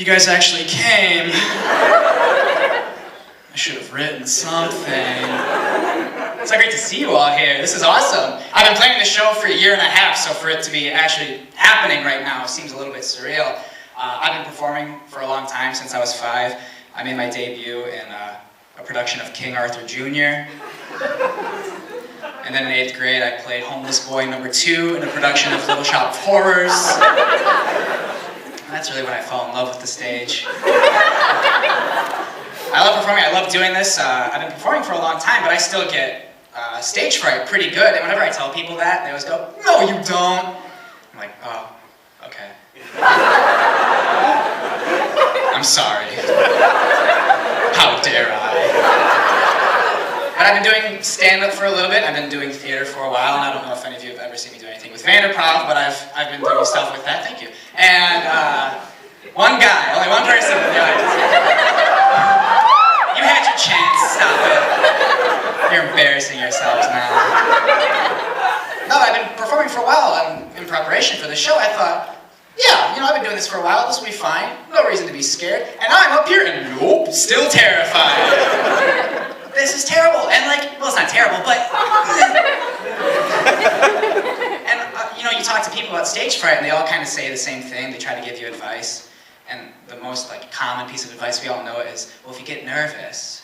guys actually came. I should have written something. It's so great to see you all here. This is awesome. I've been planning the show for 1.5 years, so for it to be actually happening right now seems a little bit surreal. I've been performing for a long time, since I was 5. I made my debut in a production of King Arthur Jr. And then in 8th grade, I played Homeless Boy number 2 in a production of Little Shop of Horrors. That's really when I fell in love with the stage. I love performing, I love doing this. I've been performing for a long time, but I still get stage fright pretty good. And whenever I tell people that, they always go, "No, you don't." I'm like, "Oh, okay." I'm sorry. How dare I? But I've been doing stand-up for a little bit. I've been doing theater for a while, and I don't know if any of you have ever seen me do anything with Vanderpump, but I've been doing stuff with that. Thank you. And one guy, only one person in the audience. You had your chance. Stop it. You're embarrassing yourselves now. No, I've been performing for a while, and in preparation for the show, I thought, yeah, I've been doing this for a while. This will be fine. No reason to be scared. And now I'm up here, and nope, still terrified. This is terrible, and well, it's not terrible, but... and, you talk to people about stage fright, and they all kind of say the same thing. They try to give you advice, and the most, common piece of advice we all know is, well, if you get nervous,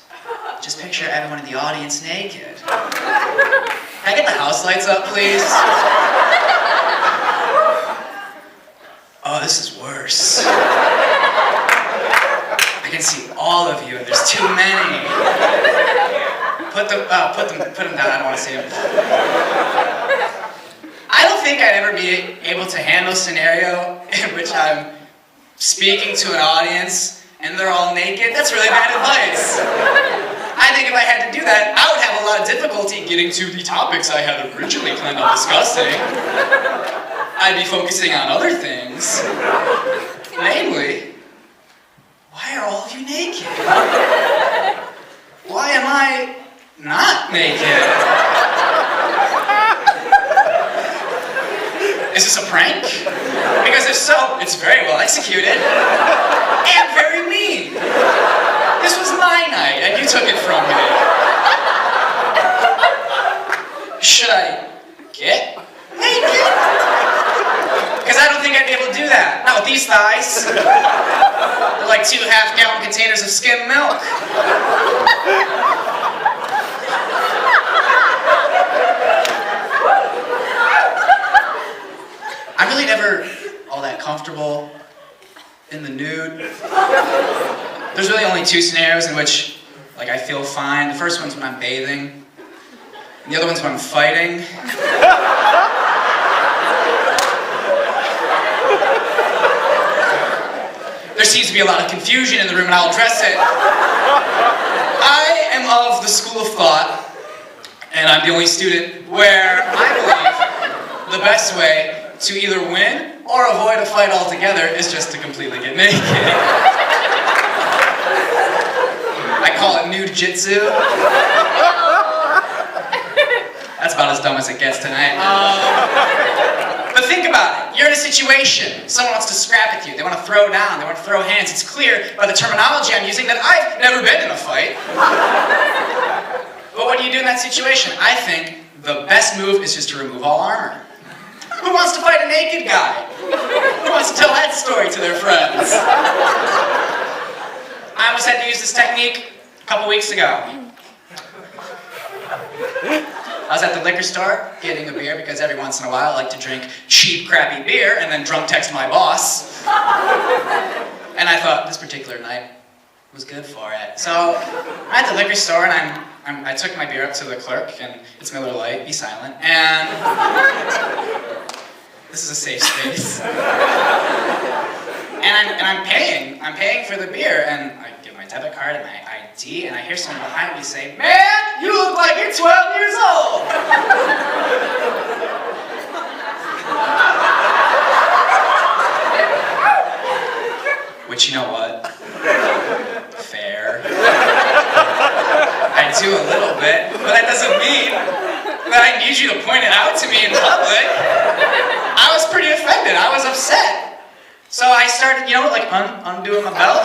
just picture everyone in the audience naked. Can I get the house lights up, please? Oh, this is worse. I can see all of you, and there's too many. Put them down, I don't want to see them. I don't think I'd ever be able to handle a scenario in which I'm speaking to an audience and they're all naked. That's really bad advice. I think if I had to do that, I would have a lot of difficulty getting to the topics I had originally planned on discussing. I'd be focusing on other things. Namely, why are all of you naked? Why am I not naked? Is this a prank? Because if so, it's very well executed and very mean. This was my night and you took it from me. Should I get naked? Because I don't think I'd be able to do that. Not with these thighs. They're like 2 half-gallon containers of skim milk. I'm really never all that comfortable in the nude. There's really only 2 scenarios in which, I feel fine. The first one's when I'm bathing, and the other one's when I'm fighting. There seems to be a lot of confusion in the room, and I'll address it. I am of the school of thought, and I'm the only student, where I believe the best way to either win or avoid a fight altogether is just to completely get naked. I call it nude jitsu. That's about as dumb as it gets tonight. But think about it. You're in a situation. Someone wants to scrap with you. They want to throw down. They want to throw hands. It's clear by the terminology I'm using that I've never been in a fight. But what do you do in that situation? I think the best move is just to remove all armor. Who wants to fight a naked guy? Who wants to tell that story to their friends? I almost had to use this technique a couple weeks ago. I was at the liquor store getting a beer because every once in a while I like to drink cheap, crappy beer and then drunk text my boss. And I thought this particular night was good for it. So I'm at the liquor store and I took my beer up to the clerk, and it's Miller Lite, be silent, and this is a safe space. And I'm paying for the beer, and I give my debit card and my ID, and I hear someone behind me say, "Man, you look like you're 12 years old." Which, you know what? Fair. I do a little bit, but that doesn't mean that I need you to point it out to me in public. I was pretty offended. I was upset. So I started, undoing my belt.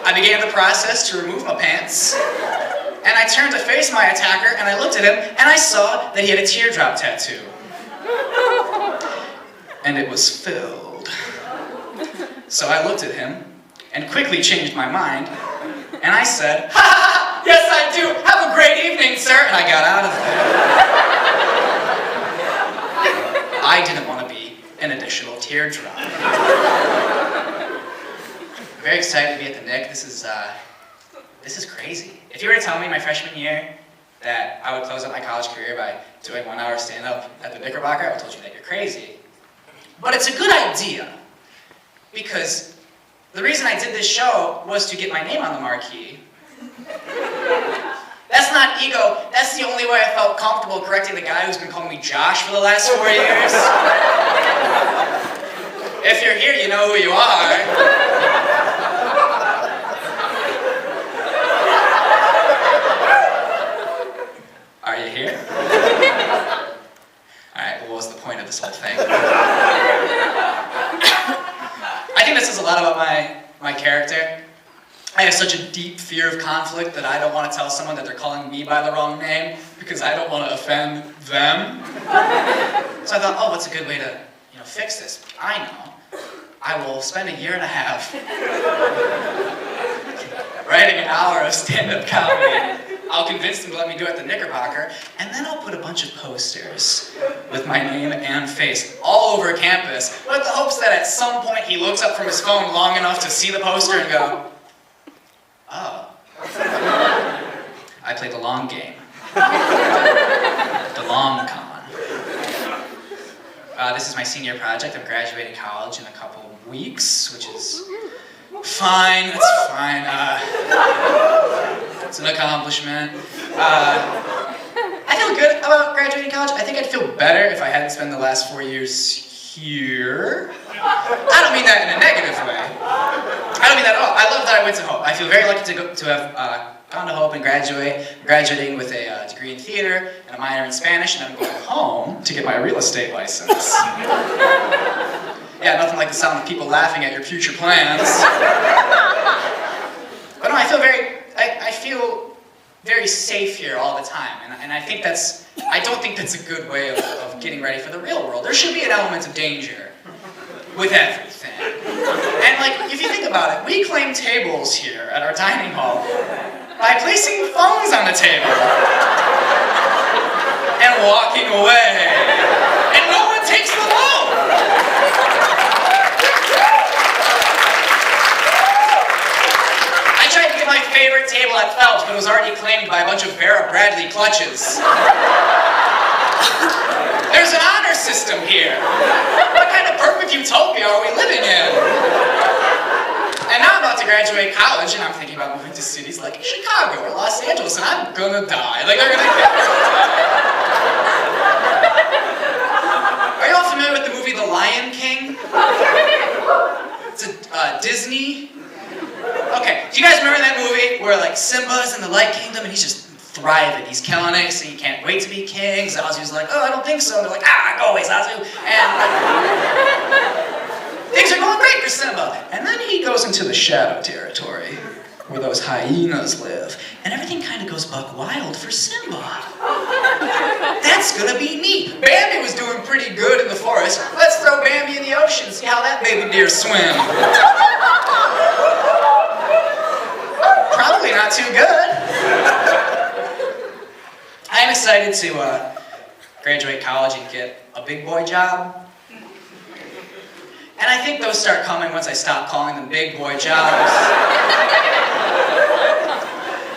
I began the process to remove my pants. And I turned to face my attacker, and I looked at him, and I saw that he had a teardrop tattoo. And it was filled. So I looked at him, and quickly changed my mind, and I said, "Ha ha ha! Yes I do! Have a great evening, sir!" And I got out of there. I didn't want to be an additional teardrop. I'm very excited to be at the Nick. This is crazy. If you were to tell me my freshman year that I would close out my college career by doing 1 hour stand-up at the Knickerbocker, I would have told you that you're crazy. But it's a good idea, because the reason I did this show was to get my name on the marquee. That's not ego, that's the only way I felt comfortable correcting the guy who's been calling me Josh for the last 4 years. If you're here, you know who you are. Are you here? Alright, well, what was the point of this whole thing? I think this says a lot about my character. I have such a deep fear of conflict that I don't want to tell someone that they're calling me by the wrong name because I don't want to offend them. So I thought, oh, what's a good way to fix this? I know. I will spend 1.5 years writing an hour of stand-up comedy. I'll convince him to let me do it at the Knickerbocker, and then I'll put a bunch of posters with my name and face all over campus, with the hopes that at some point he looks up from his phone long enough to see the poster and go, oh. I play the long game. The long con. This is my senior project. I'm graduating college in a couple of weeks, which is fine. It's fine. It's an accomplishment. I feel good about graduating college. I think I'd feel better if I hadn't spent the last 4 years here. I don't mean that in a negative way. I don't mean that at all. I love that I went to Hope. I feel very lucky to have gone to Hope and graduating with a degree in theater and a minor in Spanish, and I'm going home to get my real estate license. Yeah, nothing like the sound of people laughing at your future plans. But no, I feel very safe here all the time, and I don't think that's a good way of getting ready for the real world. There should be an element of danger with everything. And if you think about it, we claim tables here at our dining hall by placing phones on the table and walking away, and no one takes the loan. I tried to get my favorite table at Phelps, but it was already claimed by a bunch of Vera Bradley clutches. There's an honor system here. What kind of perfect utopia are we living in? And now I'm about to graduate college, and I'm thinking about moving to cities like Chicago or Los Angeles, and I'm gonna die. They're gonna kill me. Are you all familiar with the movie The Lion King? It's a Disney. Okay, do you guys remember that movie where Simba's in the Light Kingdom and he's just thriving, he's killing it, so he can't wait to be king. Zazu's like, oh, I don't think so. And they're like, go away, Zazu. And things are going great for Simba. And then he goes into the shadow territory, where those hyenas live, and everything kind of goes buck wild for Simba. That's gonna be neat. Bambi was doing pretty good in the forest. Let's throw Bambi in the ocean, see how that baby deer swim. Probably not too good. I am excited to graduate college and get a big boy job. And I think those start coming once I stop calling them big boy jobs.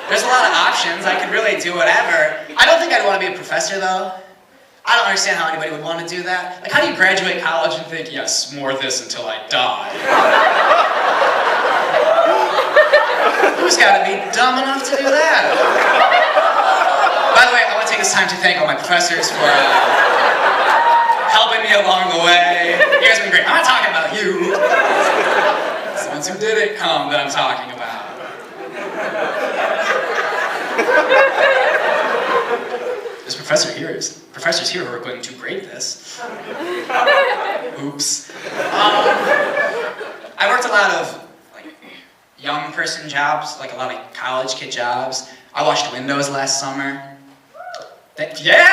There's a lot of options. I could really do whatever. I don't think I'd want to be a professor, though. I don't understand how anybody would want to do that. How do you graduate college and think, yes, more of this until I die? Who's got to be dumb enough to do that? By the way, I want to take this time to thank all my professors for helping me along the way. You guys have been great. I'm not talking about you. It's the ones who didn't come that I'm talking about. There's professors here who are going to grade this. Who hoops. I worked a lot of young person jobs, like a lot of college kid jobs. I washed windows last summer. Yeah!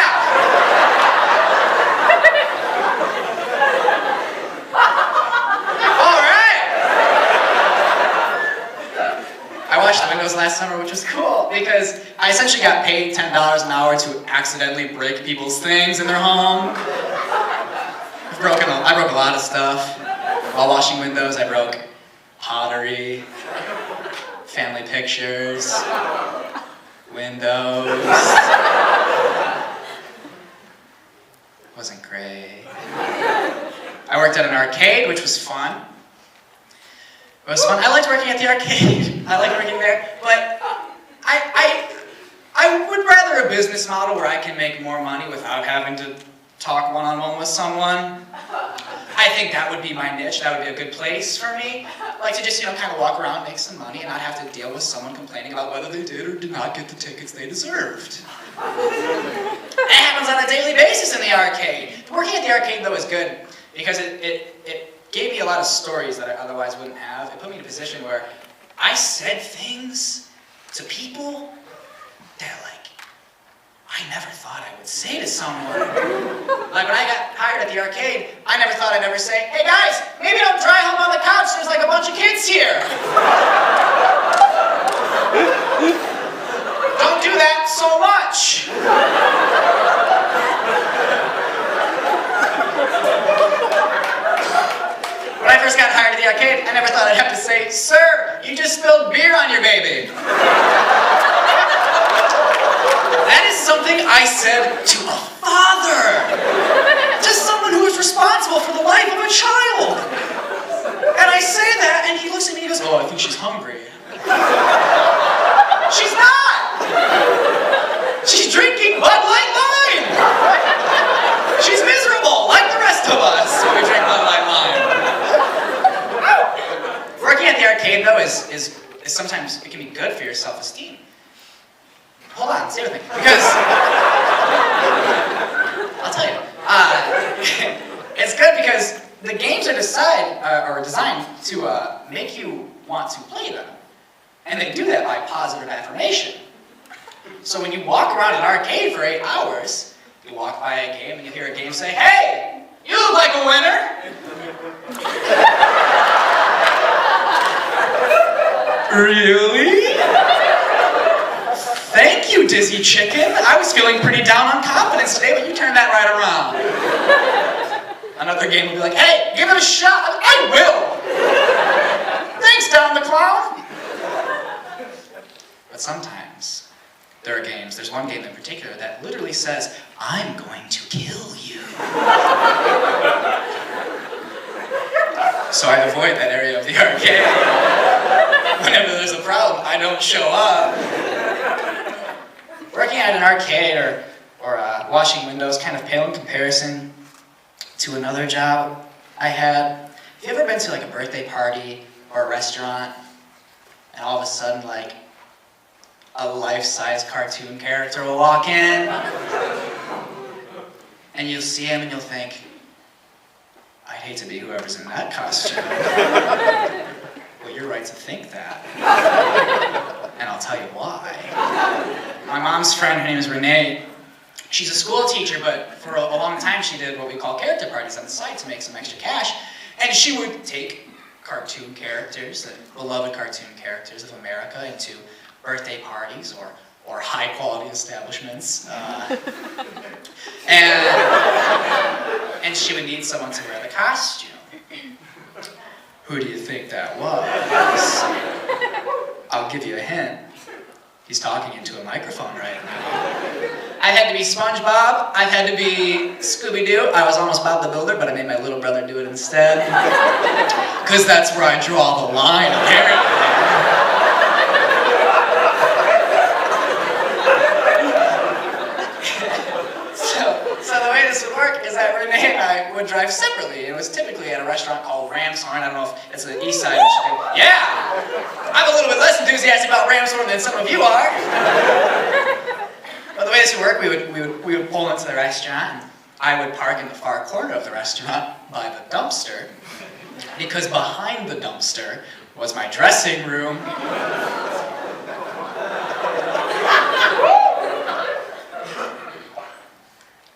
I washed the windows last summer, which was cool, because I essentially got paid $10 an hour to accidentally break people's things in their home. I broke a lot of stuff. While washing windows, I broke pottery, family pictures, windows. Wasn't great. I worked at an arcade, which was fun. It was fun. I liked working at the arcade. I liked working there, but I would rather a business model where I can make more money without having to talk one-on-one with someone. I think that would be my niche. That would be a good place for me. Like to just, kind of walk around, make some money, and not have to deal with someone complaining about whether they did or did not get the tickets they deserved. It happens on a daily basis in the arcade. Working at the arcade, though, is good because it gave me a lot of stories that I otherwise wouldn't have. It put me in a position where I said things to people that, I never thought I would say to someone. Like, when I got hired at the arcade, I never thought I'd ever say, "Hey guys, maybe don't dry hump on the couch, there's a bunch of kids here." Don't do that so much. When I first got hired at the arcade, I never thought I'd have to say, "Sir, you just spilled beer on your baby." That is something I said to a father. Just someone who is responsible for the life of a child. And I say that, and he looks at me and he goes, "Oh, I think she's hungry." She's not! She's drinking Bud Light Lime! She's miserable, like the rest of us when we drink Bud Light Lime. Working at the arcade, though, is sometimes, it can be good for your self-esteem. Hold on, stay with me. Because, I'll tell you, it's good because the games are designed to make you want to play them. And they do that by positive affirmation. So when you walk around an arcade for 8 hours, you walk by a game and you hear a game say, "Hey, you look like a winner." Really? Thank you, Dizzy Chicken. I was feeling pretty down on confidence today, but you turned that right around. Another game will be like, "Hey, give it a shot." "I will." "Thanks, Down the Clown." But sometimes there are games, there's one game in particular that literally says, "I'm going to kill you." So I avoid that area of the arcade. Whenever there's a problem, I don't show up. Working at an arcade or washing windows kind of pale in comparison to another job I had. Have you ever been to a birthday party or a restaurant and all of a sudden a life-size cartoon character will walk in and you'll see him and you'll think, "I'd hate to be whoever's in that costume." Well, you're right to think that. And I'll tell you why. My mom's friend, her name is Renee, she's a school teacher, but for a long time she did what we call character parties on the side to make some extra cash. And she would take cartoon characters, the beloved cartoon characters of America, into birthday parties or high-quality establishments. And she would need someone to wear the costume. Who do you think that was? I'll give you a hint. He's talking into a microphone right now. I've had to be SpongeBob. I've had to be Scooby-Doo. I was almost Bob the Builder, but I made my little brother do it instead. Because that's where I draw the line, apparently. So the way this would work is that Renee and I would drive separately. It was typically at a restaurant called Ramshorn. I don't know if it's the east side of Michigan. Yeah! I'm a little bit less enthusiastic about Ramshorn than some of you are. But the way this would work, we would pull into the restaurant, and I would park in the far corner of the restaurant by the dumpster because behind the dumpster was my dressing room.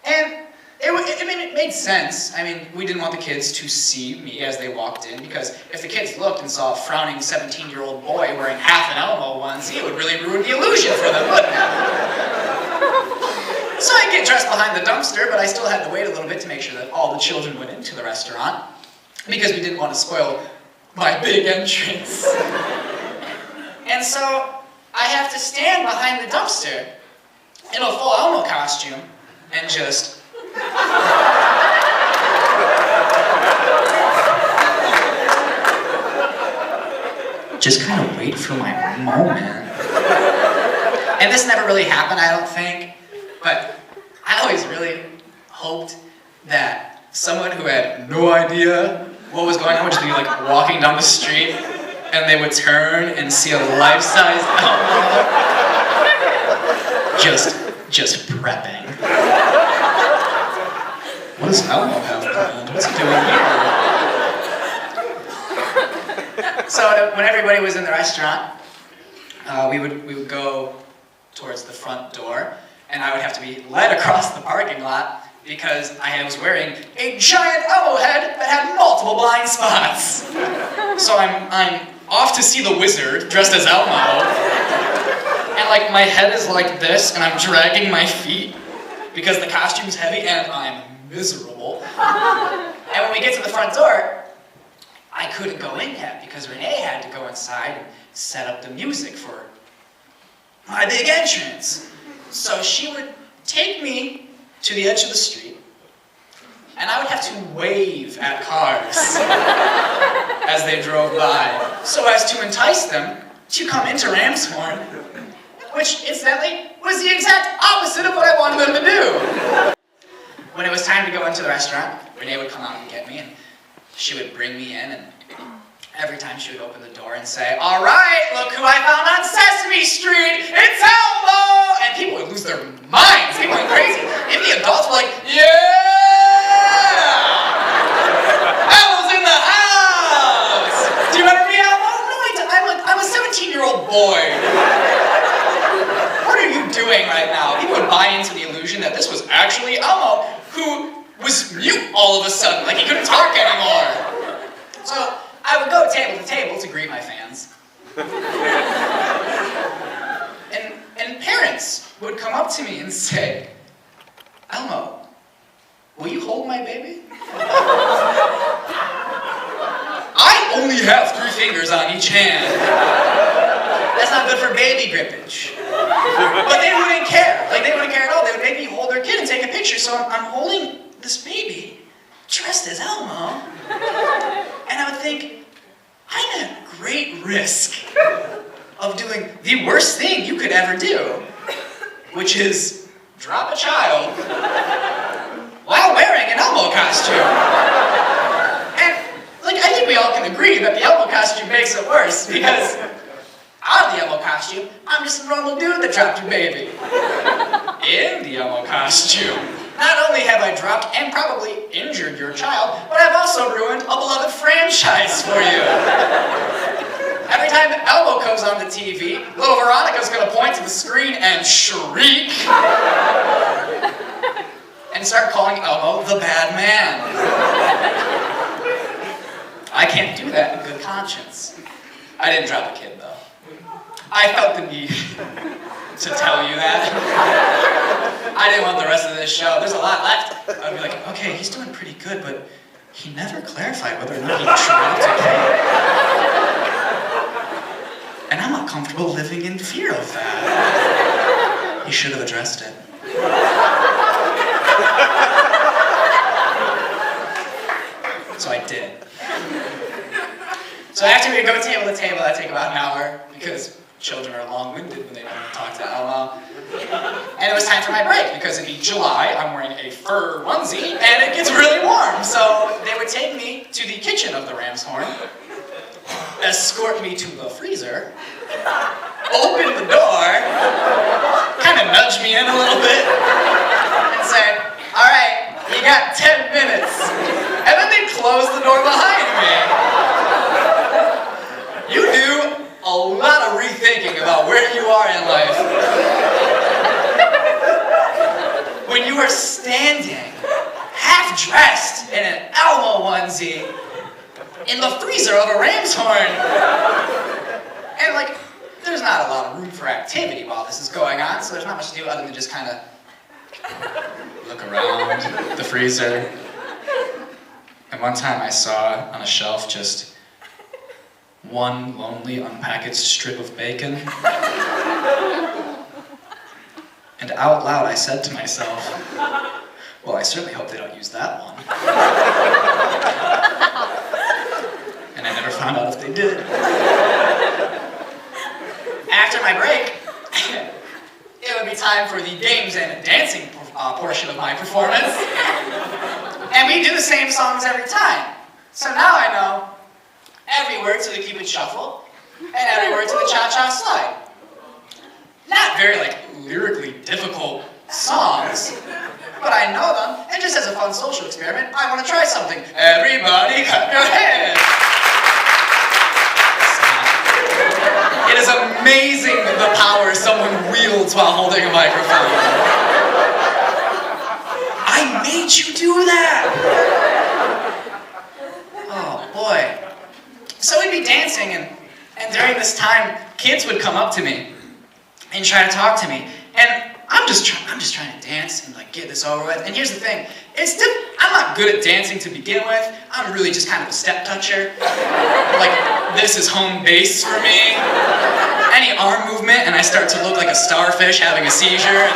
And it made sense. I mean, we didn't want the kids to see me as they walked in, because if the kids looked and saw a frowning 17-year-old boy wearing half an Elmo onesie, it would really ruin the illusion for them, wouldn't it? So I'd get dressed behind the dumpster, but I still had to wait a little bit to make sure that all the children went into the restaurant, because we didn't want to spoil my big entrance. And so I have to stand behind the dumpster in a full Elmo costume and just kind of wait for my moment. And this never really happened, I don't think, but I always really hoped that someone who had no idea what was going on would just be like walking down the street and they would turn and see a life-size Elmo just prepping. What does Elmo have planned? What's he doing here? So when everybody was in the restaurant, we would go towards the front door, and I would have to be led across the parking lot because I was wearing a giant Elmo head that had multiple blind spots. So I'm off to see the wizard dressed as Elmo, and like my head is like this, and I'm dragging my feet because the costume's heavy and I'm miserable. And when we get to the front door, I couldn't go in yet because Renee had to go inside and set up the music for my big entrance. So she would take me to the edge of the street, and I would have to wave at cars as they drove by, so as to entice them to come into Ramshorn, which, incidentally, was the exact opposite of what I wanted them to do. When it was time to go into the restaurant, Renee would come out and get me, and she would bring me in, and every time she would open the door and say, "All right, look who I found on Sesame Street, it's Elmo!" And people would lose their minds, they went crazy. Even the adults were like, "Yeah! Elmo's in the house! Do you remember me, Elmo?" "No, I'm a 17-year-old boy." "What are you doing right now?" People would buy into the illusion that this was actually Elmo, who was mute all of a sudden, like he couldn't talk anymore. So I would go table to table to greet my fans. And parents would come up to me and say, "Elmo, will you hold my baby?" I only have 3 fingers on each hand. That's not good for baby grippage. But they wouldn't care. Like, they wouldn't care at all. They would make me hold their kid and take a picture. So I'm holding this baby dressed as Elmo. And I would think, I'm at great risk of doing the worst thing you could ever do, which is drop a child while wearing an Elmo costume. And, like, I think we all can agree that the Elmo costume makes it worse, because out of the Elmo costume, I'm just a normal dude that dropped your baby. In the Elmo costume, not only have I dropped and probably injured your child, but I've also ruined a beloved franchise for you. Every time Elmo comes on the TV, little Veronica's gonna point to the screen and shriek and start calling Elmo the bad man. I can't do that in good conscience. I didn't drop a kid, though. I felt the need to tell you that. I didn't want the rest of this show. There's a lot left. I'd be like, okay, he's doing pretty good, but he never clarified whether or not he dropped a kid. And I'm not comfortable living in fear of that. He should have addressed it. So I did. So after we go table to table, that'd take about an hour, because children are long-winded when they don't talk to Elmo. And it was time for my break, because it'd be July, I'm wearing a fur onesie, and it gets really warm. So they would take me to the kitchen of the Ramshorn, escort me to the freezer, open the door, kind of nudge me in a little bit, and say, "All right, You got 10 minutes. And then they close the door behind me. You do a lot of rethinking about where you are in life. When you are standing, half-dressed in an Elmo onesie, in the freezer of a ram's horn. And like, there's not a lot of room for activity while this is going on, so there's not much to do other than just kind of look around the freezer. And one time I saw on a shelf just one lonely unpackaged strip of bacon. And out loud I said to myself, well, I certainly hope they don't use that one. And I never found out if they did. After my break, it would be time for the games and dancing portion of my performance. And we do the same songs every time. So now I know every word to the Cupid Shuffle and every word to the Cha-Cha Slide. Not very, lyrically difficult songs, but I know them, and just as a fun social experiment, I want to try something. Everybody clap your hands! It is amazing the power someone wields while holding a microphone. I made you do that! Oh boy. So we'd be dancing, and during this time, kids would come up to me and try to talk to me. And I'm just trying to dance and get this over with. And here's the thing, I'm not good at dancing to begin with. I'm really just kind of a step toucher. This is home base for me. Any arm movement and I start to look like a starfish having a seizure, and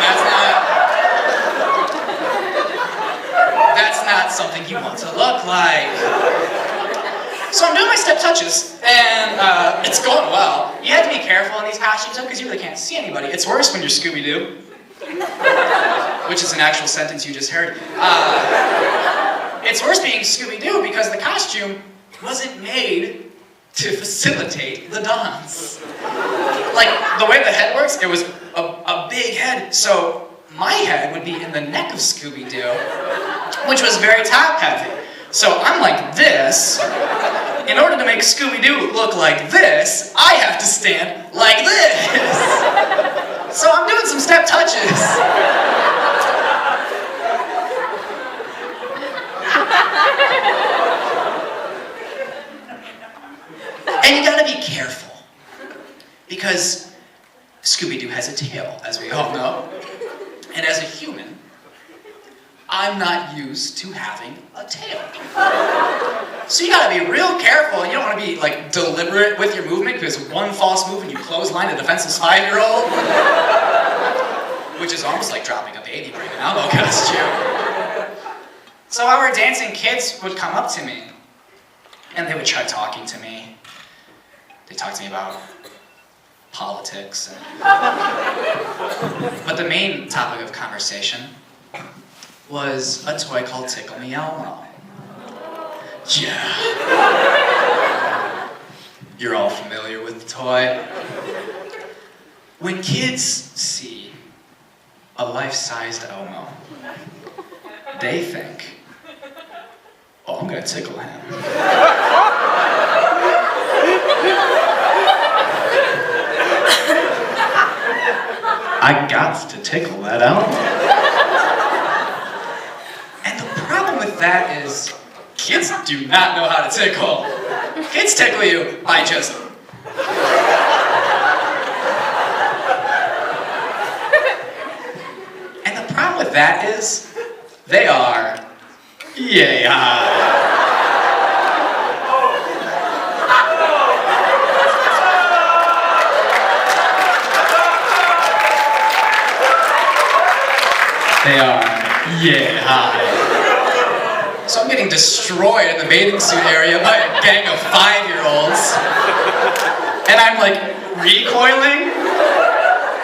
that's not something you want to look like. So I'm doing my step touches, and it's going well. You have to be careful in these costumes, though, because you really can't see anybody. It's worse when you're Scooby-Doo, which is an actual sentence you just heard. It's worse being Scooby-Doo because the costume wasn't made to facilitate the dance. The way the head works, it was a big head, so my head would be in the neck of Scooby-Doo, which was very top-heavy. So I'm like this. In order to make Scooby-Doo look like this, I have to stand like this. So I'm doing some step touches. And you gotta be careful, because Scooby-Doo has a tail, as we all know. And as a human, I'm not used to having a tail. So you gotta be real careful, and you don't wanna be deliberate with your movement, because one false move and you clothesline a defenseless 5-year-old, which is almost like dropping a baby wearing an Elmo costume. So while we were dancing, kids would come up to me, and they would try talking to me. They talked to me about politics, but the main topic of conversation was a toy called Tickle Me Elmo. Yeah. You're all familiar with the toy. When kids see a life-sized Elmo, they think, oh, I'm gonna tickle him. I got to tickle that Elmo. And the problem with that is, kids do not know how to tickle. Kids tickle you by just... And the problem with that is, they are yay high. They are yay high. So I'm getting destroyed in the bathing suit area by a gang of 5-year-olds. And I'm recoiling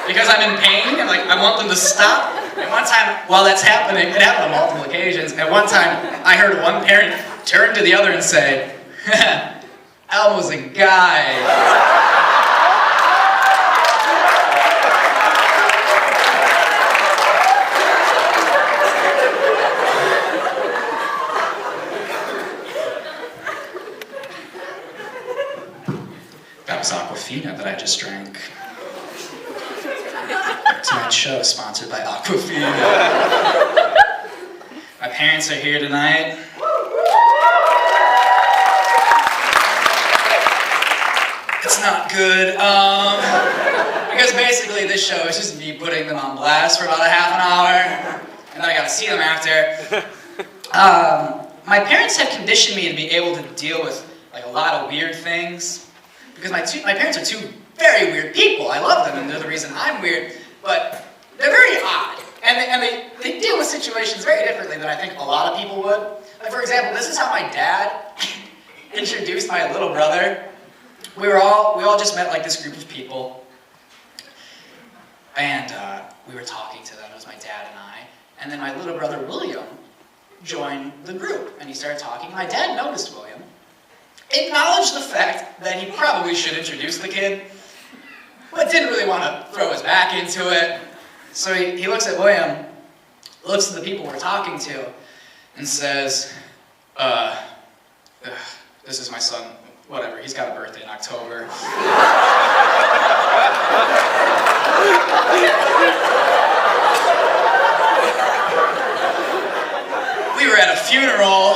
because I'm in pain and I want them to stop. And one time, while that's happening, it happened on multiple occasions, and one time I heard one parent turn to the other and say, Elmo's a guy. was Aquafina that I just drank. Tonight's show is sponsored by Aquafina. My parents are here tonight. It's not good, because basically this show is just me putting them on blast for about a half an hour, and then I gotta see them after. My parents have conditioned me to be able to deal with like a lot of weird things, because my parents are two very weird people. I love them, and they're the reason I'm weird, but they're very odd, and they deal with situations very differently than I think a lot of people would. Like, for example, this is how my dad introduced my little brother. We all just met like this group of people, and we were talking to them. It was my dad and I, and then my little brother William joined the group, and he started talking. My dad noticed William, acknowledged the fact that he probably should introduce the kid, but didn't really want to throw his back into it. So he looks at William, looks at the people we're talking to, and says, this is my son. Whatever, he's got a birthday in October. We were at a funeral,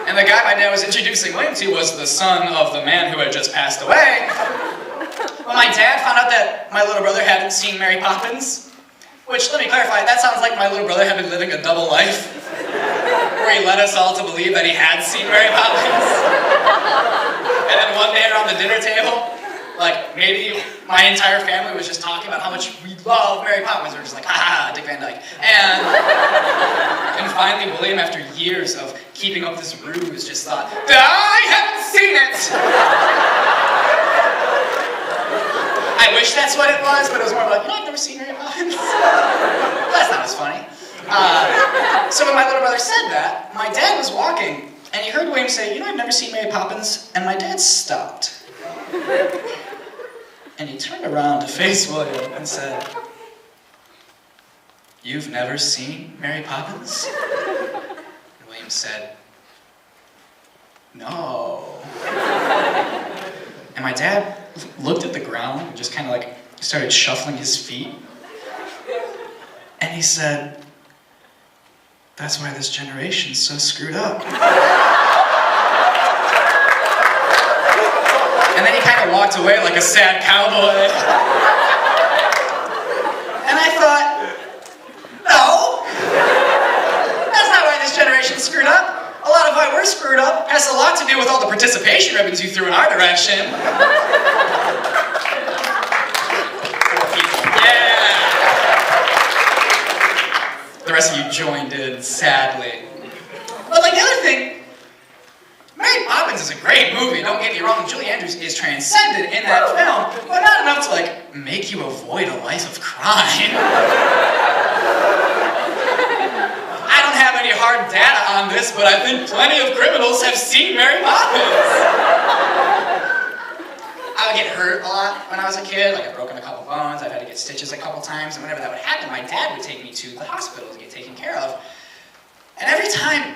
and the guy my dad was introducing William to was the son of the man who had just passed away. When my dad found out that my little brother hadn't seen Mary Poppins, which, let me clarify, that sounds like my little brother had been living a double life, where he led us all to believe that he had seen Mary Poppins. And then one day around the dinner table, like maybe my entire family was just talking about how much we love Mary Poppins. We were just like, ha, Dick Van Dyke. And finally William, after years of keeping up this ruse, just thought, I haven't seen it! I wish that's what it was, but it was more like, I've never seen Mary Poppins. That's not as funny. So when my little brother said that, my dad was walking, and he heard William say, I've never seen Mary Poppins, and my dad stopped. And he turned around to face William and said, You've never seen Mary Poppins? And William said, No. And my dad looked at the ground and just kind of like started shuffling his feet. And he said, That's why this generation's so screwed up. And then he kind of walked away like a sad cowboy. And I thought, no, that's not why this generation's screwed up. A lot of why we're screwed up has a lot to do with all the participation ribbons you threw in our direction. Yeah. The rest of you joined in, sadly. But like the other thing, Mary Poppins is a great movie, don't get me wrong. Julie Andrews is transcendent in that film, but not enough to like make you avoid a life of crime. I don't have any hard data on this, but I think plenty of criminals have seen Mary Poppins. I would get hurt a lot when I was a kid. Like, I've broken a couple bones, I've had to get stitches a couple times, and whenever that would happen, my dad would take me to the hospital to get taken care of. And every time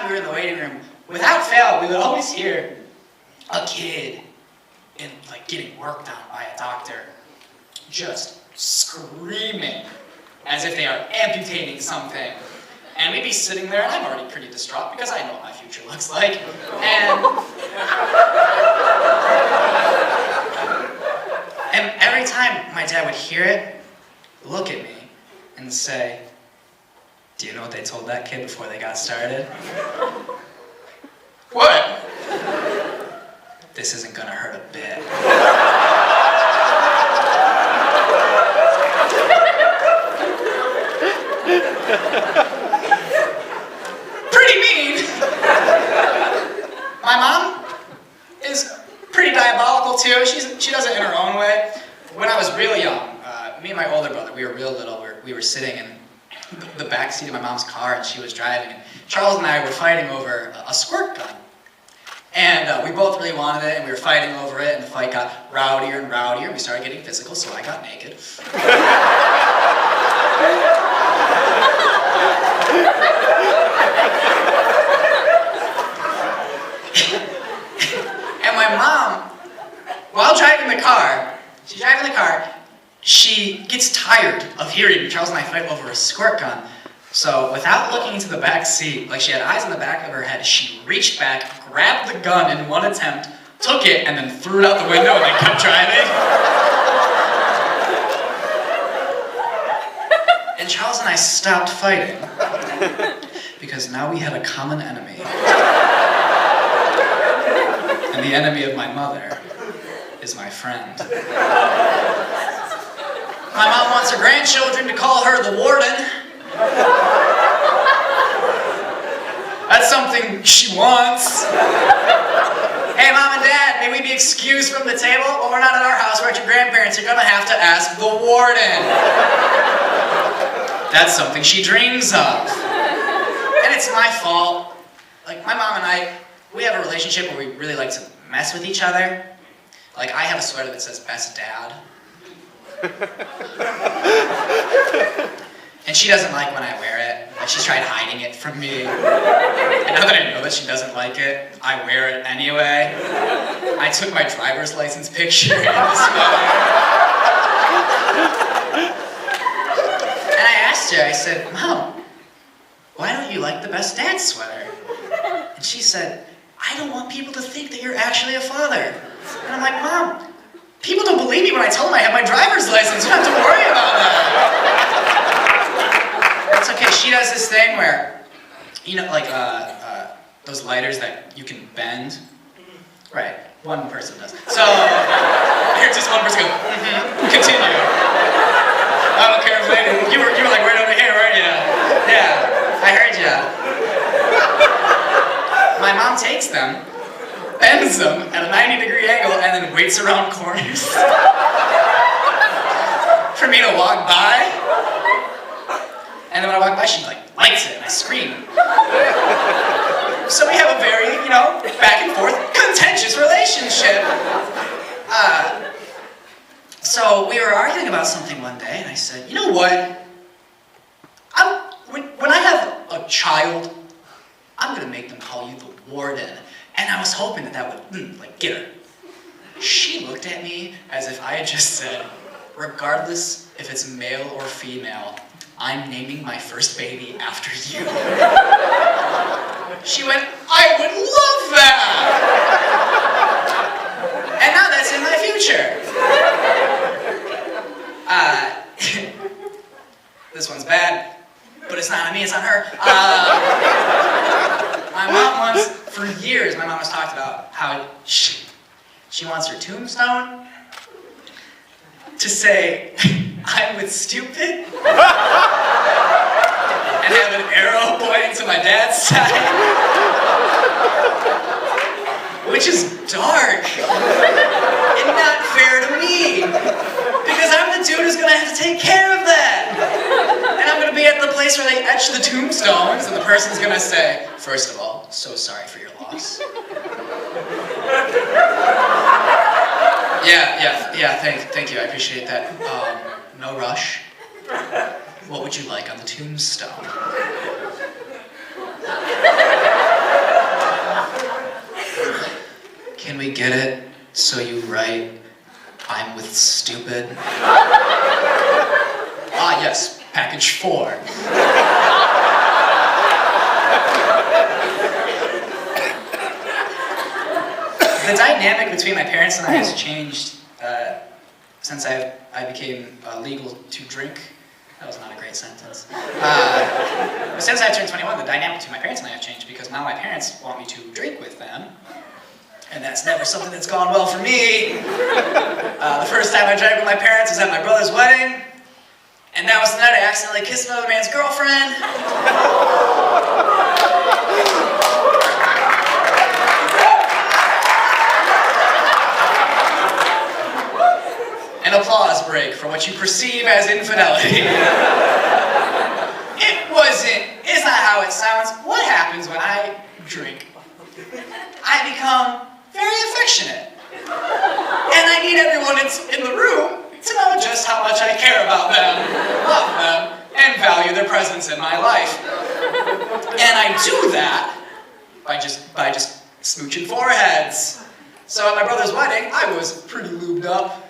we were in the waiting room, without fail, we would always hear a kid getting worked on by a doctor just screaming as if they are amputating something. And we'd be sitting there, and I'm already pretty distraught because I know what my future looks like. And every time my dad would hear it, look at me, and say, Do you know what they told that kid before they got started? What? This isn't gonna hurt a bit. Pretty mean. My mom is pretty diabolical too. She does it in her own way. When I was real young, me and my older brother, we were real little. We were sitting in the back seat of my mom's car, and she was driving. And Charles and I were fighting over a squirt gun. And we both really wanted it, and we were fighting over it, and the fight got rowdier and rowdier. We started getting physical, so I got naked. tired of hearing Charles and I fight over a squirt gun. So without looking into the back seat, like she had eyes in the back of her head, she reached back, grabbed the gun in one attempt, took it, and then threw it out the window and then kept driving. And Charles and I stopped fighting because now we had a common enemy. And the enemy of my mother is my friend. My mom wants her grandchildren to call her the warden. That's something she wants. Hey, Mom and Dad, may we be excused from the table? Well, we're not at our house, we're at your grandparents'. You're gonna have to ask the warden. That's something she dreams of. And it's my fault. Like, my mom and I, we have a relationship where we really like to mess with each other. Like, I have a sweater that says Best Dad. And she doesn't like when I wear it. Like, she's tried hiding it from me. And now that I know that she doesn't like it, I wear it anyway. I took my driver's license picture in the sweater. And I asked her, I said, Mom, why don't you like the Best Dad sweater? And she said, I don't want people to think that you're actually a father. And I'm like, Mom, people don't believe me when I tell them I have my driver's license. You don't have to worry about that. It's okay, she does this thing where, you know, like those lighters that you can bend. Right, one person does. So, here's just one person go, continue. I don't care if later, you were like right over here, weren't you? Yeah, I heard ya. My mom takes them, bends them at a 90-degree angle, and then waits around corners for me to walk by. And then when I walk by, she like lights it, and I scream. So we have a very, you know, back and forth, contentious relationship. So we were arguing about something one day, and I said, you know what? When I have a child, I'm gonna make them call you the warden. And I was hoping that would, like, get her. She looked at me as if I had just said, regardless if it's male or female, I'm naming my first baby after you. She went, I would love that! And now that's in my future. This one's bad, but it's not on me, it's on her. My mom wants, for years, my mom has talked about how she wants her tombstone to say, I'm with stupid, and have an arrow pointing to my dad's side, which is dark, and not fair to me, because I'm the dude who's gonna have to take care of that, and I'm gonna be at the place where they etch the tombstones, and the person's gonna say, first of all, so sorry for your loss. Yeah, thank you, I appreciate that. No rush. What would you like on the tombstone? Can we get it so you write, I'm with stupid? Ah, yes, package 4. The dynamic between my parents and I has changed since I became legal to drink. That was not a great sentence. But since I turned 21, the dynamic between my parents and I have changed because now my parents want me to drink with them. And that's never something that's gone well for me. The first time I drank with my parents was at my brother's wedding. And that was the night I accidentally kissed another man's girlfriend. An applause break for what you perceive as infidelity. It's not how it sounds. What happens when I drink? I become very affectionate. And I need everyone in the room to know just how much I care about them, love them, and value their presence in my life. And I do that by just smooching foreheads. So at my brother's wedding, I was pretty lubed up.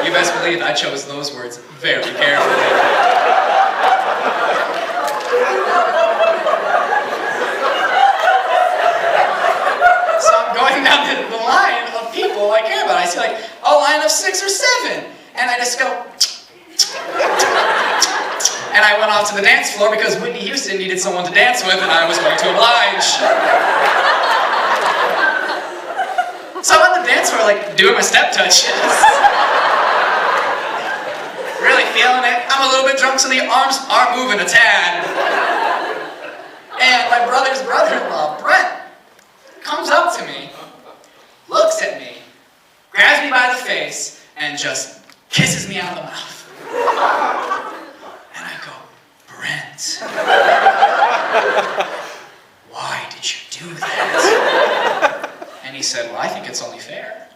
You best believe I chose those words very carefully. So I'm going down the line of people I care about. I see like a line of 6 or 7. And I just go... And I went off to the dance floor because Whitney Houston needed someone to dance with and I was going to oblige. So I'm on the dance floor, like, doing my step touches. Really feeling it. I'm a little bit drunk, so the arms are moving a tad. And my brother's brother-in-law, Brent, comes up to me, looks at me, grabs me by the face, and just kisses me on the mouth. And I go, Brent, why did you do that? And he said, well, I think it's only fair,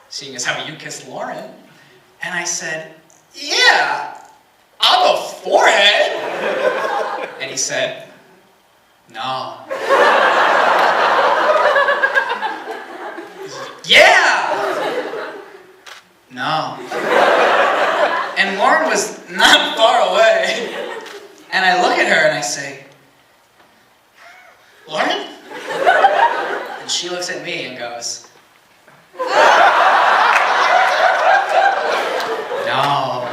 seeing as how you kissed Lauren. And I said, yeah, on the forehead. And he said, no. Yeah! No. And Lauren was not far away. And I look at her and I say, Lauren? And she looks at me and goes, no.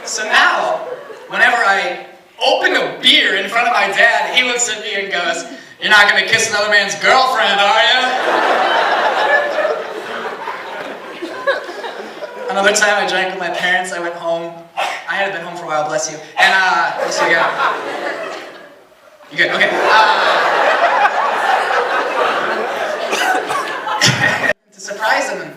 So now, whenever I open a beer in front of my dad, he looks at me and goes, you're not going to kiss another man's girlfriend, are you? Another time I drank with my parents, I went home. I hadn't been home for a while, bless you. And, so yeah. You good? Okay. To surprise him,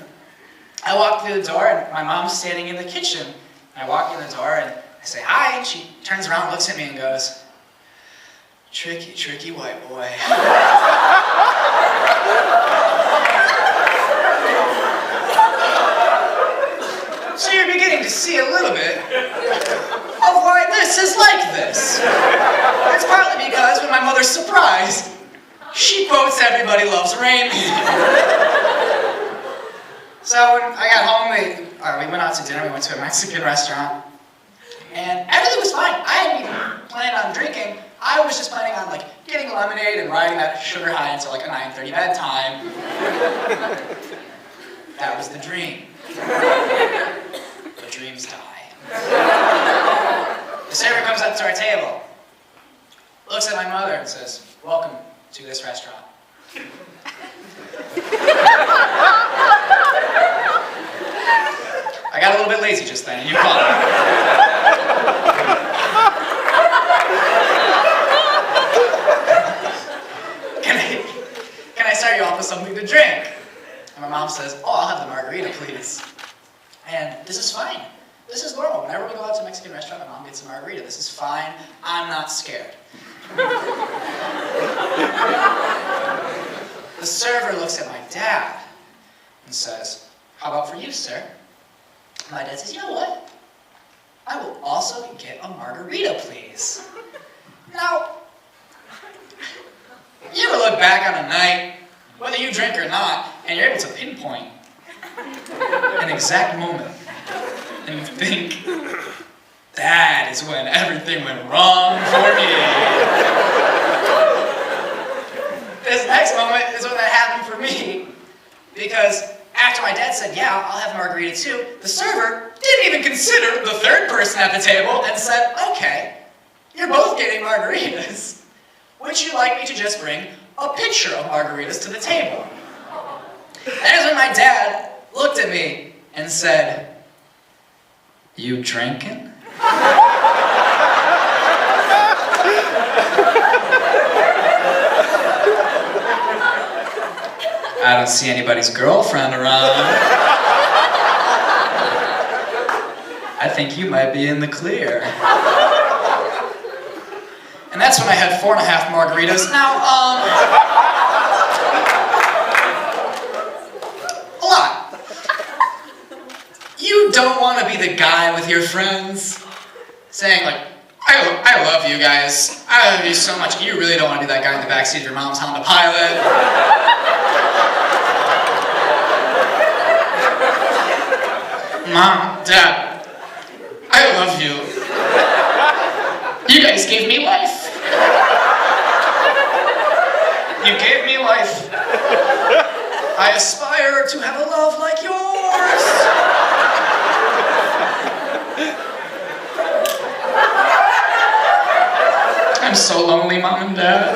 I walk through the door and my mom's standing in the kitchen. I walk in the door and I say hi, and she turns around, looks at me and goes, tricky, tricky white boy. So you're beginning to see a little bit of why this is like this. It's partly because when my mother's surprised, she quotes Everybody Loves Raymond. So when I got home, we went out to dinner, we went to a Mexican restaurant, and everything was fine. I hadn't even planned on drinking. I was just planning on getting lemonade and riding that sugar high until like a 9:30 bedtime. That was the dream. But dreams die. The server comes up to our table, looks at my mother and says, welcome to this restaurant. I got a little bit lazy just then, and you called me. Can I start you off with something to drink? And my mom says, oh, I'll have the margarita, please. And this is fine. This is normal. Whenever we go out to a Mexican restaurant, my mom gets a margarita. This is fine. I'm not scared. The server looks at my dad and says, how about for you, sir? My dad says, you know what? I will also get a margarita, please. Now, you ever look back on a night, whether you drink or not, and you're able to pinpoint an exact moment, and you think, that is when everything went wrong for me. This next moment is when that happened for me, because after my dad said, yeah, I'll have a margarita too, the server didn't even consider the third person at the table and said, okay, you're both getting margaritas. Would you like me to just bring a pitcher of margaritas to the table? That is when my dad looked at me and said, you drinking? I don't see anybody's girlfriend around. I think you might be in the clear. And that's when I had 4.5 margaritas. Now, a lot. You don't want to be the guy with your friends saying I love you guys. I love you so much. You really don't want to be that guy in the backseat of your mom's Honda Pilot. Mom, Dad, I love you. You guys gave me life. You gave me life. I aspire to have a love like yours. I'm so lonely, Mom and Dad.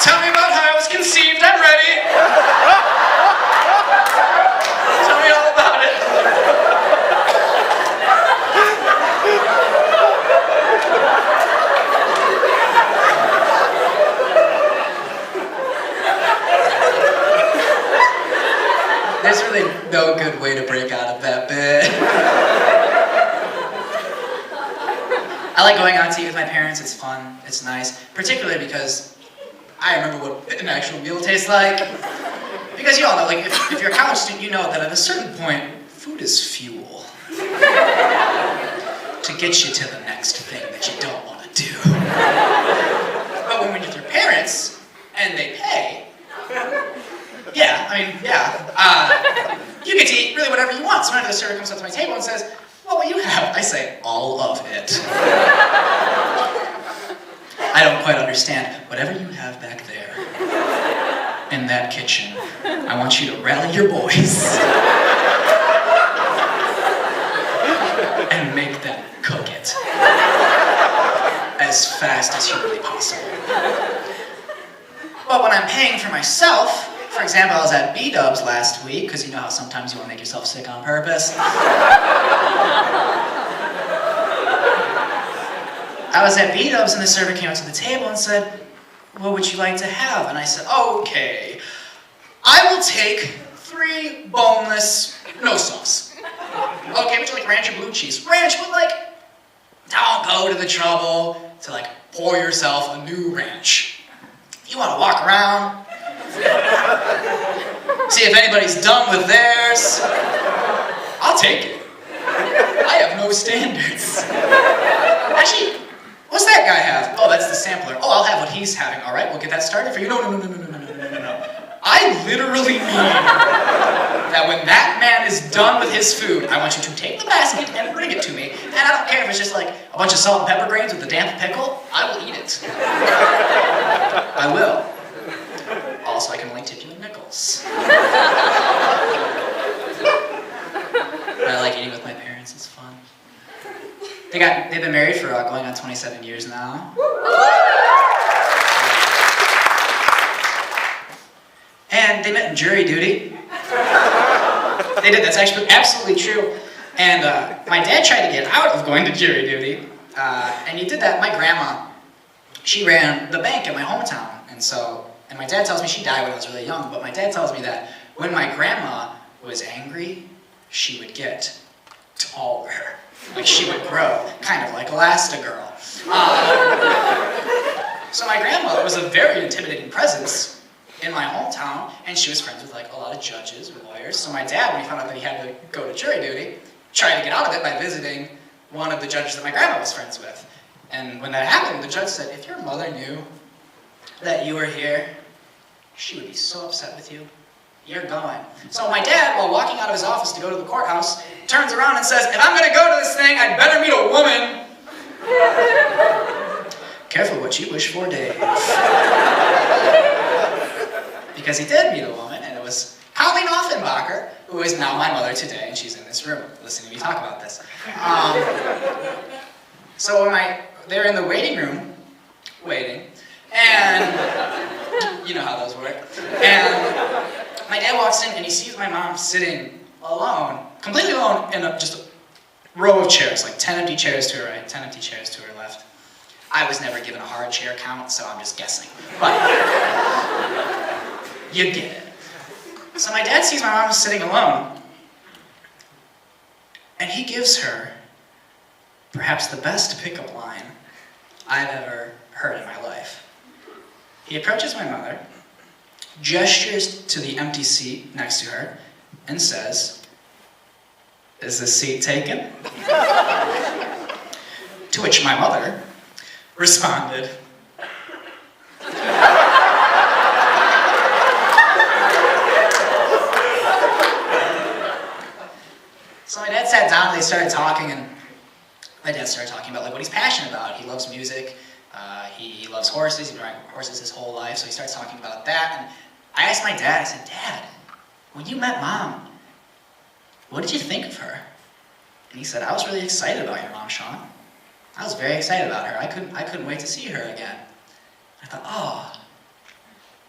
Tell me about how I was conceived. I'm ready. Tell me all about it. There's really no good way to break out of that bit. I like going out to eat with my parents. It's fun. It's nice. Particularly because I remember what an actual meal tastes like. Because you all know, like, if you're a college student, you know that at a certain point, food is fuel. To get you to the next thing that you don't want to do. But when you're with your parents, and they pay, you get to eat really whatever you want. So whenever the server comes up to my table and says, "What will you have?" I say, "All of it." I don't quite understand. Whatever you have back there, in that kitchen, I want you to rally your boys and make them cook it as fast as humanly possible. But when I'm paying for myself, for example, I was at B-Dubs last week, because you know how sometimes you want to make yourself sick on purpose. I was at B-Dubs and the server came up to the table and said, "What would you like to have?" And I said, "Okay, I will take 3 boneless, no sauce." "Okay, would you like ranch or blue cheese?" "Ranch," but like, don't go to the trouble to like pour yourself a new ranch. You want to walk around, see if anybody's done with theirs. I'll take it. I have no standards. Actually, what's that guy have? "Oh, that's the sampler." "Oh, I'll have what he's having." "All right, we'll get that started for you." No. I literally mean that when that man is done with his food, I want you to take the basket and bring it to me. And I don't care if it's just like a bunch of salt and pepper grains with a damp pickle. I will eat it. I will. Also, I can only tip you in nickels. I like eating with my parents. It's fun. They've been married for going on 27 years now. And they met in jury duty. They did. That's actually absolutely true. And my dad tried to get out of going to jury duty. And he did that. My grandma, she ran the bank in my hometown. And my dad tells me she died when I was really young, but my dad tells me that when my grandma was angry, she would get taller. Like she would grow, kind of like Elastigirl. So my grandmother was a very intimidating presence in my hometown, and she was friends with like a lot of judges or lawyers. So my dad, when he found out that he had to go to jury duty, tried to get out of it by visiting one of the judges that my grandma was friends with. And when that happened, the judge said, "If your mother knew that you were here, she would be so upset with you. You're going." So my dad, while walking out of his office to go to the courthouse, turns around and says, "If I'm going to go to this thing, I'd better meet a woman." Careful what you wish for, Dave. Because he did meet a woman, and it was Colleen Offenbacher, who is now my mother today, and she's in this room listening to me talk about this. So they're in the waiting room, waiting, and you know how those work. And my dad walks in, and he sees my mom sitting alone, completely alone, in just a row of chairs, like 10 empty chairs to her right, 10 empty chairs to her left. I was never given a hard chair count, so I'm just guessing. But you get it. So my dad sees my mom sitting alone, and he gives her perhaps the best pickup line I've ever heard in my life. He approaches my mother, gestures to the empty seat next to her, and says, "Is this seat taken?" To which my mother responded, So my dad sat down and they started talking, and my dad started talking about like what he's passionate about. He loves music, he loves horses, he's been riding horses his whole life, so he starts talking about that. And I asked my dad, I said, "Dad, when you met Mom, what did you think of her?" And he said, "I was really excited about your mom, Sean. I was very excited about her. I couldn't wait to see her again." I thought, oh,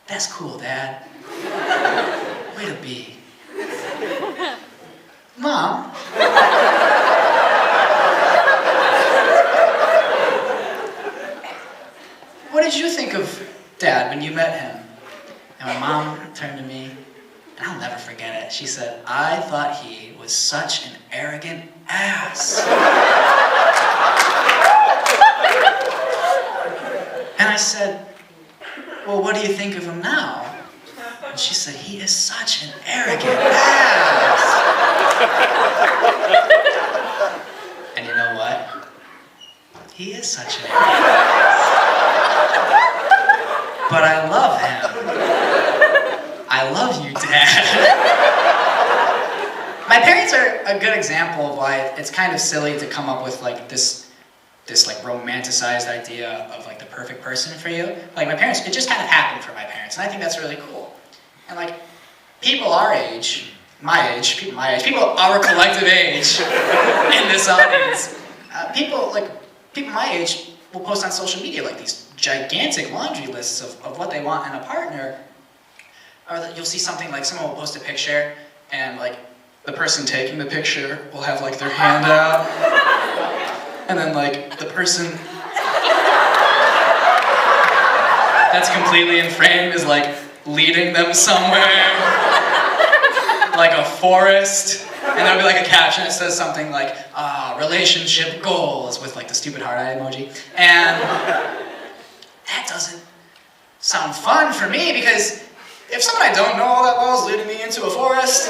that's cool, Dad. Way to be. Mom? What did you think of Dad when you met him? And my mom turned to me, and I'll never forget it. She said, "I thought he was such an arrogant ass." And I said, "Well, what do you think of him now?" And she said, "He is such an arrogant ass." And you know what? He is such an arrogant ass. But I love him. I love you, Dad. My parents are a good example of why it's kind of silly to come up with like this like romanticized idea of like the perfect person for you. Like my parents, it just kind of happened for my parents, and I think that's really cool. And like people our age, people our collective age in this audience, people my age will post on social media like these gigantic laundry lists of what they want in a partner. Or that you'll see something like someone will post a picture and like the person taking the picture will have like their hand out, and then like the person that's completely in frame is like leading them somewhere, like a forest, and there'll be like a caption that says something like, relationship goals, with like the stupid heart eye emoji. And that doesn't sound fun for me, because if someone I don't know all that well is leading me into a forest,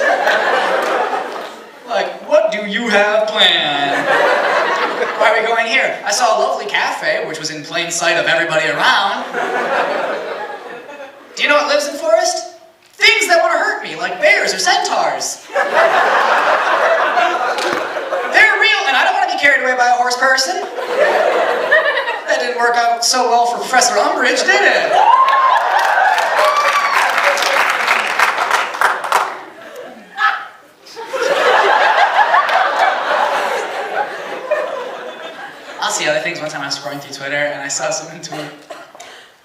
like, what do you have planned? Why are we going here? I saw a lovely cafe, which was in plain sight of everybody around. Do you know what lives in forest? Things that want to hurt me, like bears or centaurs. They're real, and I don't want to be carried away by a horse person. That didn't work out so well for Professor Umbridge, did it? I'll see other things. One time I was scrolling through Twitter and I saw someone tweet,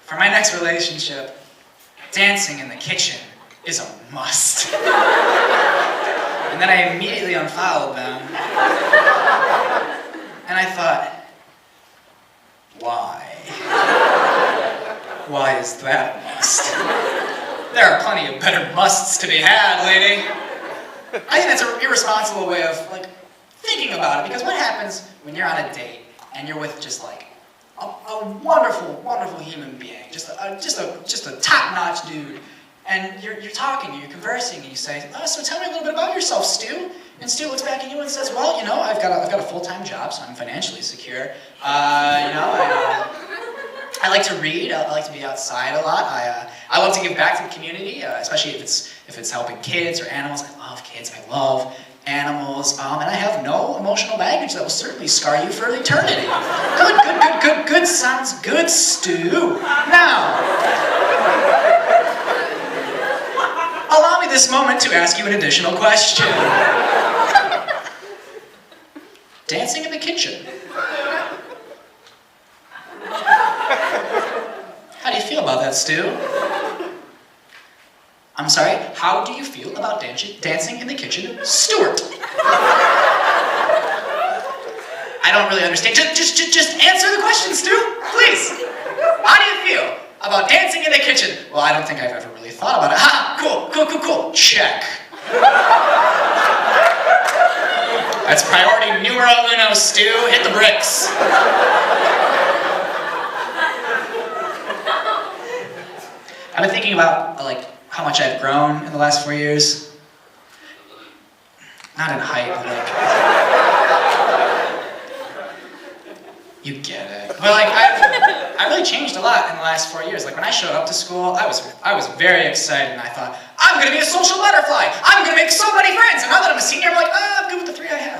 "For my next relationship, dancing in the kitchen is a must." And then I immediately unfollowed them. And I thought, why? Why is that a must? There are plenty of better musts to be had, lady. I think that's an irresponsible way of like thinking about it, because what happens when you're on a date and you're with just like a wonderful, wonderful human being, just a top-notch dude, and you're talking, you're conversing, and you say, "So tell me a little bit about yourself, Stu." And Stu looks back at you and says, "Well, you know, I've got a full-time job, so I'm financially secure. I like to read. I like to be outside a lot. I love to give back to the community, especially if it's helping kids or animals. I love kids. I love animals, and I have no emotional baggage that will certainly scar you for eternity." Good. Sounds good, Stu. Now, allow me this moment to ask you an additional question. Dancing in the kitchen. How do you feel about that, Stu? I'm sorry, how do you feel about dancing in the kitchen, Stuart? I don't really understand. Just answer the question, Stu, please. How do you feel about dancing in the kitchen? Well, I don't think I've ever really thought about it. Ha! Cool. Check. That's priority numero uno, Stu. Hit the bricks. I've been thinking about how much I've grown in the last 4 years. Not in height, but you get it. But I really changed a lot in the last 4 years. Like when I showed up to school, I was very excited, and I thought, I'm gonna be a social butterfly. I'm gonna make so many friends. And now that I'm a senior, I'm like, I'm good with the 3 I have.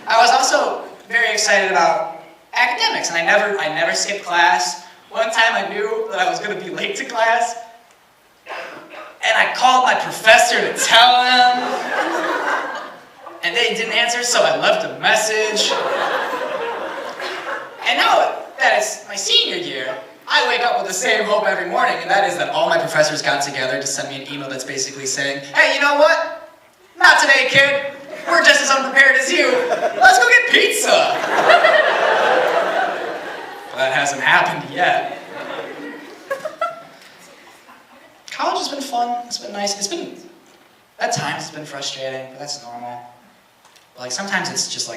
I was also very excited about academics, and I never skipped class. One time I knew that I was gonna be late to class, and I called my professor to tell him, and they didn't answer, so I left a message. And now that it's my senior year, I wake up with the same hope every morning, and that is that all my professors got together to send me an email that's basically saying, hey, you know what? Not today, kid. We're just as unprepared as you. Let's go get pizza. But that hasn't happened yet. College has been fun. It's been nice. At times it's been frustrating, but that's normal. But sometimes it's just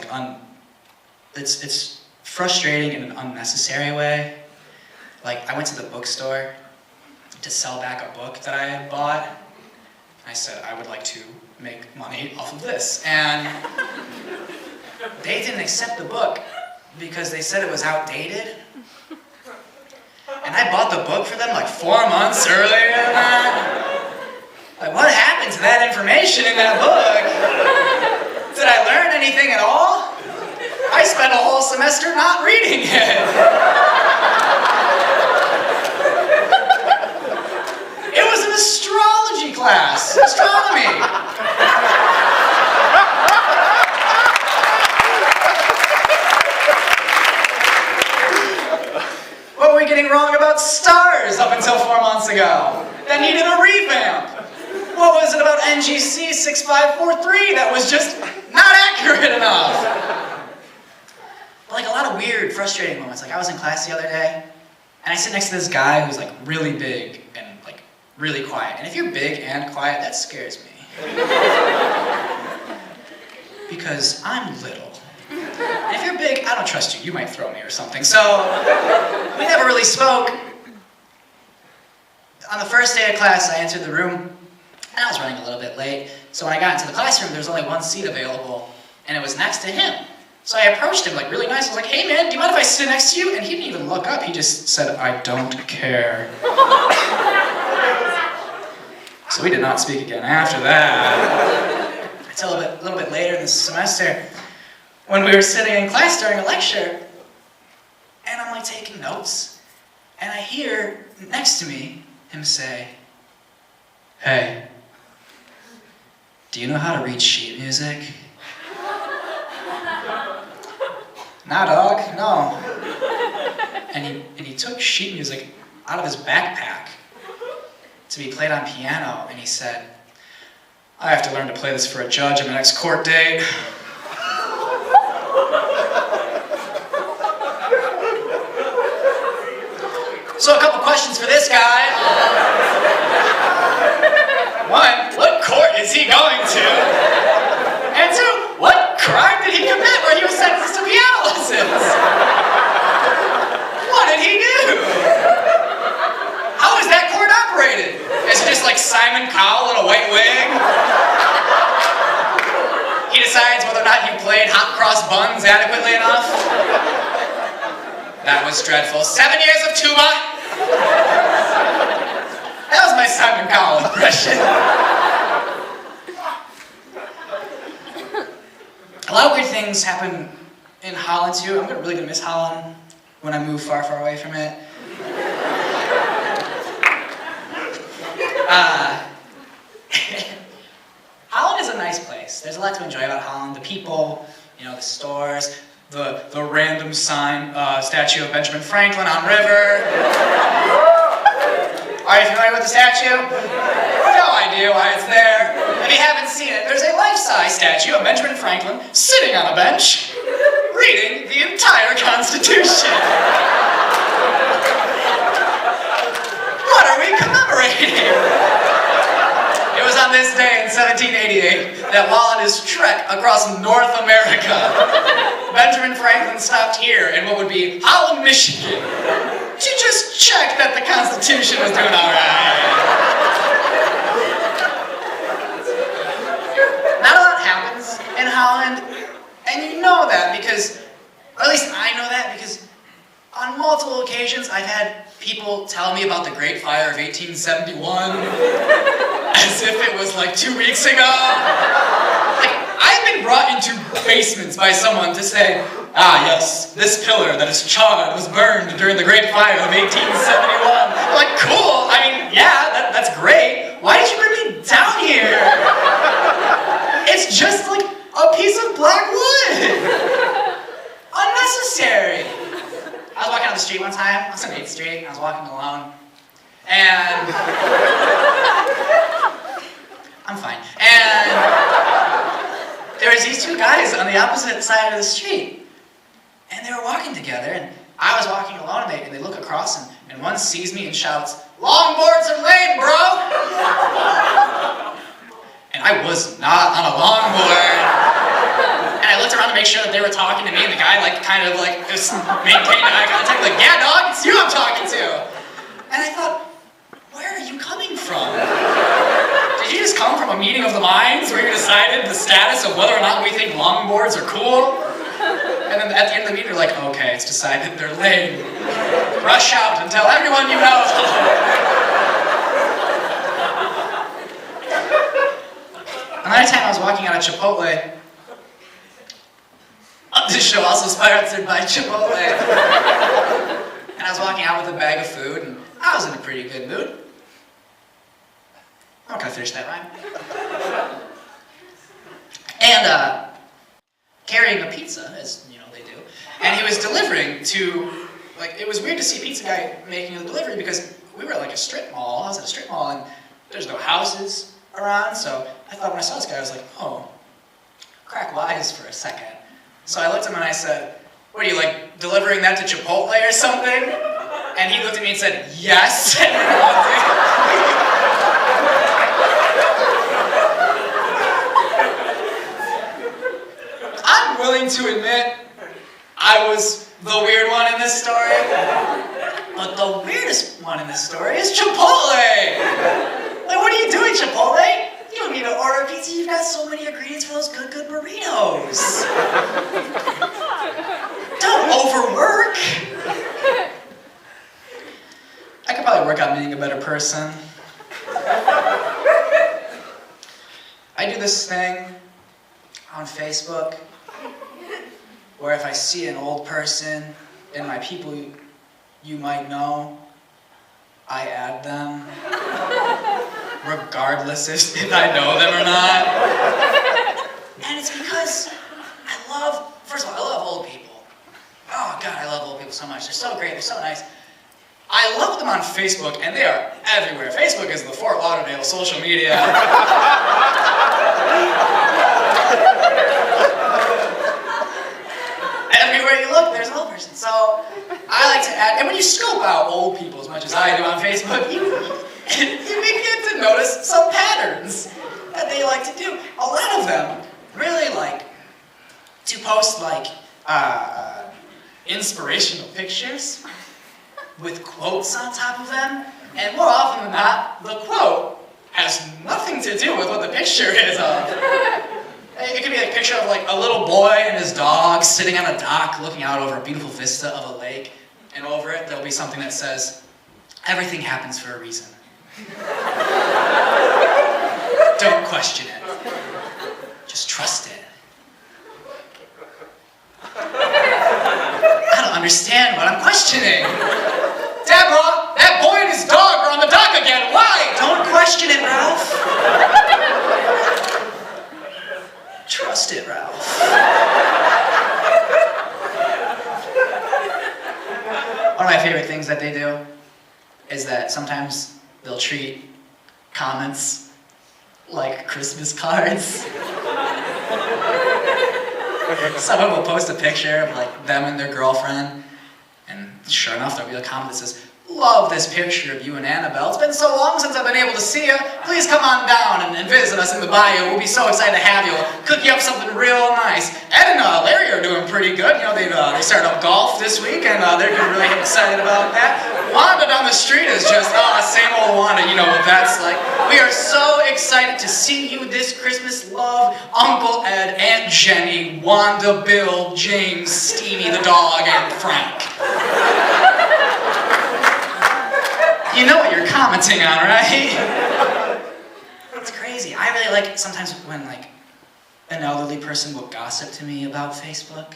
it's frustrating in an unnecessary way. I went to the bookstore to sell back a book that I had bought. I said I would like to make money off of this. And they didn't accept the book because they said it was outdated. And I bought the book for them 4 months earlier than that. What happened to that information in that book? Did I learn anything at all? I spent a whole semester not reading it. It was an astrology class. Astronomy. What were we getting wrong about stars up until 4 months ago? That needed a revamp. What was it about NGC 6543 that was just not accurate enough? But a lot of weird, frustrating moments. I was in class the other day, and I sit next to this guy who's really big and really quiet. And if you're big and quiet, that scares me. Because I'm little. And if you're big, I don't trust you. You might throw me or something. So we never really spoke. On the first day of class, I entered the room, and I was running a little bit late. So when I got into the classroom, there was only one seat available, and it was next to him. So I approached him really nice. I was like, hey man, do you mind if I sit next to you? And he didn't even look up. He just said, I don't care. So we did not speak again after that. Until a little bit later in the semester, when we were sitting in class during a lecture, and I'm taking notes, and I hear next to me him say, hey, do you know how to read sheet music? Nah, dog, no. And he took sheet music out of his backpack to be played on piano, and he said, I have to learn to play this for a judge on the next court date. So a couple questions for this guy. One, what court is he going to? And two, what crime did he commit where he was sentenced to piano lessons? What did he do? How is that court operated? Is it just Simon Cowell in a white wig? He decides whether or not you played hot cross buns adequately enough? That was dreadful. 7 years of tuba. That was my Simon Cowell impression. A lot of weird things happen in Holland too. I'm really gonna miss Holland when I move far, far away from it. Holland is a nice place. There's a lot to enjoy about Holland. The people, the stores, the random statue of Benjamin Franklin on river. Are you familiar with the statue? No idea why it's there. If you haven't seen it, there's a life-size statue of Benjamin Franklin sitting on a bench, reading the entire Constitution. What are we commemorating? It was on this day in 1788 that while on his trek across North America, Benjamin Franklin stopped here in what would be Holland, Michigan, to just check that the Constitution was doing all right. Not a lot happens in Holland, and you know that because, or at least I know that because on multiple occasions I've had people tell me about the Great Fire of 1871 as if it was like 2 weeks ago. Like, I've been brought into basements by someone to say, ah yes, this pillar that is charred was burned during the Great Fire of 1871. I'm like, cool, I mean, yeah, that's great. Why did you bring me down here? It's just like a piece of black wood. Unnecessary. I was walking down the street one time. I was on 8th Street. I was walking alone. And I'm fine. And there was these two guys on the opposite side of the street. And they were walking together. And I was walking alone. And they look across. And one sees me and shouts, "Longboards are lame, bro!" And I was not on a longboard. And I looked around to make sure that they were talking to me, and the guy kind of just maintained eye contact, like, yeah, dog, it's you I'm talking to. And I thought, where are you coming from? Did you just come from a meeting of the minds where you decided the status of whether or not we think longboards are cool? And then at the end of the meeting, you're like, okay, it's decided they're lame. Rush out and tell everyone you know. Another time I was walking out of Chipotle. This show also sponsored by Chipotle. And I was walking out with a bag of food, and I was in a pretty good mood. I'm not gonna finish that rhyme. And carrying a pizza, as you know they do, and he was delivering to, it was weird to see a pizza guy making a delivery because we were at a strip mall. I was at a strip mall, and there's no houses around, so I thought when I saw this guy, I was like, oh, crack wise for a second. So I looked at him and I said, what are you, delivering that to Chipotle or something? And he looked at me and said, yes. I'm willing to admit I was the weird one in this story, but the weirdest one in this story is Chipotle. What are you doing, Chipotle? You don't need to order a pizza. You've got so many ingredients for those good burritos. Don't overwork. I could probably work on being a better person. I do this thing on Facebook where if I see an old person in my people you might know, I add them. Regardless if I know them or not. And it's because first of all, I love old people. Oh God, I love old people so much. They're so great, they're so nice. I love them on Facebook, and they are everywhere. Facebook is the Fort Lauderdale social media. Everywhere you look, there's an old person. So I like to add, and when you scope out old people as much as I do on Facebook, you begin to notice some patterns that they like to do. A lot of them really like to post inspirational pictures with quotes on top of them, and more often than not, the quote has nothing to do with what the picture is of. It could be a picture of a little boy and his dog sitting on a dock looking out over a beautiful vista of a lake, and over it there'll be something that says, "Everything happens for a reason. Don't question it. Just trust it." I don't understand what I'm questioning. Deborah, that boy and his dog are on the dock again. Why? Don't question it, Ralph. Trust it, Ralph. One of my favorite things that they do is that sometimes they'll treat comments like Christmas cards. Someone will post a picture of them and their girlfriend, and sure enough there'll be a comment that says, love this picture of you and Annabelle. It's been so long since I've been able to see you. Please come on down and visit us in the bayou. We'll be so excited to have you. We'll cook you up something real nice. Ed and Larry are doing pretty good. You know, they started up golf this week, and they're really excited about that. Wanda down the street is just, same old Wanda. You know what that's like. We are so excited to see you this Christmas. Love, Uncle Ed, Aunt Jenny, Wanda, Bill, James, Steamy the dog, and Frank. You know what you're commenting on, right? It's crazy. I really like sometimes when an elderly person will gossip to me about Facebook.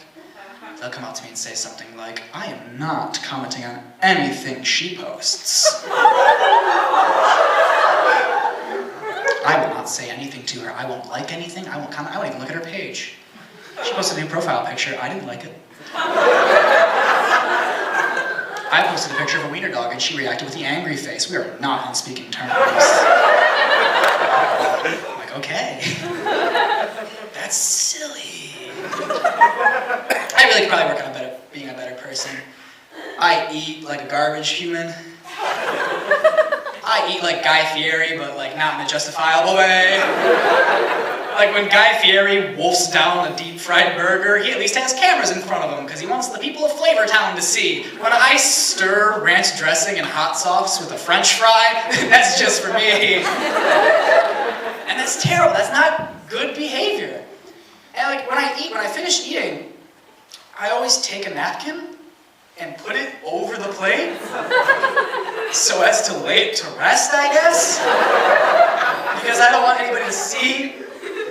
They'll come up to me and say something like, I am not commenting on anything she posts. I will not say anything to her. I won't like anything. I won't comment. I won't even look at her page. She posted a new profile picture. I didn't like it. I posted a picture of a wiener dog and she reacted with the angry face. We are not on speaking terms. I'm like, okay. That's silly. I really could probably work on being a better person. I eat like a garbage human. I eat like Guy Fieri, but not in a justifiable way. Like when Guy Fieri wolfs down a deep-fried burger, he at least has cameras in front of him because he wants the people of Flavortown to see. When I stir ranch dressing and hot sauce with a French fry, that's just for me. And that's terrible. That's not good behavior. And when I finish eating, I always take a napkin and put it over the plate so as to lay it to rest, I guess. Because I don't want anybody to see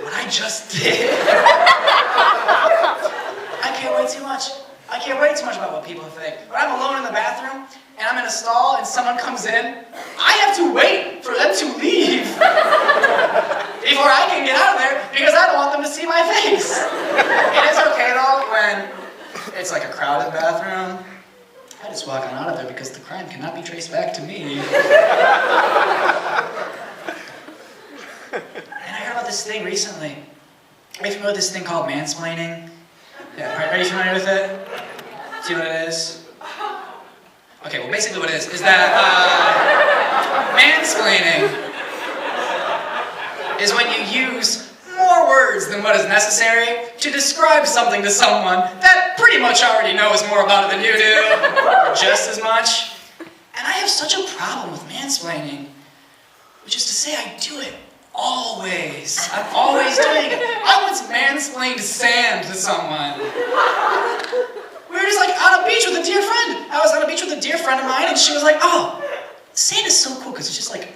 what I just did. I can't wait too much. I can't wait too much about what people think. When I'm alone in the bathroom and I'm in a stall and someone comes in, I have to wait for them to leave before I can get out of there because I don't want them to see my face. It is okay though when it's like a crowded bathroom. I just walk on out of there because the crime cannot be traced back to me. And I heard about this thing recently. Are you familiar with this thing called mansplaining? Yeah, are you familiar with it? Do you know what it is? Okay, well basically what it is that mansplaining is when you use more words than what is necessary to describe something to someone that pretty much already knows more about it than you do, or just as much. And I have such a problem with mansplaining, which is to say I do it always. I'm always doing it. I once mansplained sand to someone. We were just on a beach with a dear friend. I was on a beach with a dear friend of mine and she was like, oh, sand is so cool because it's just a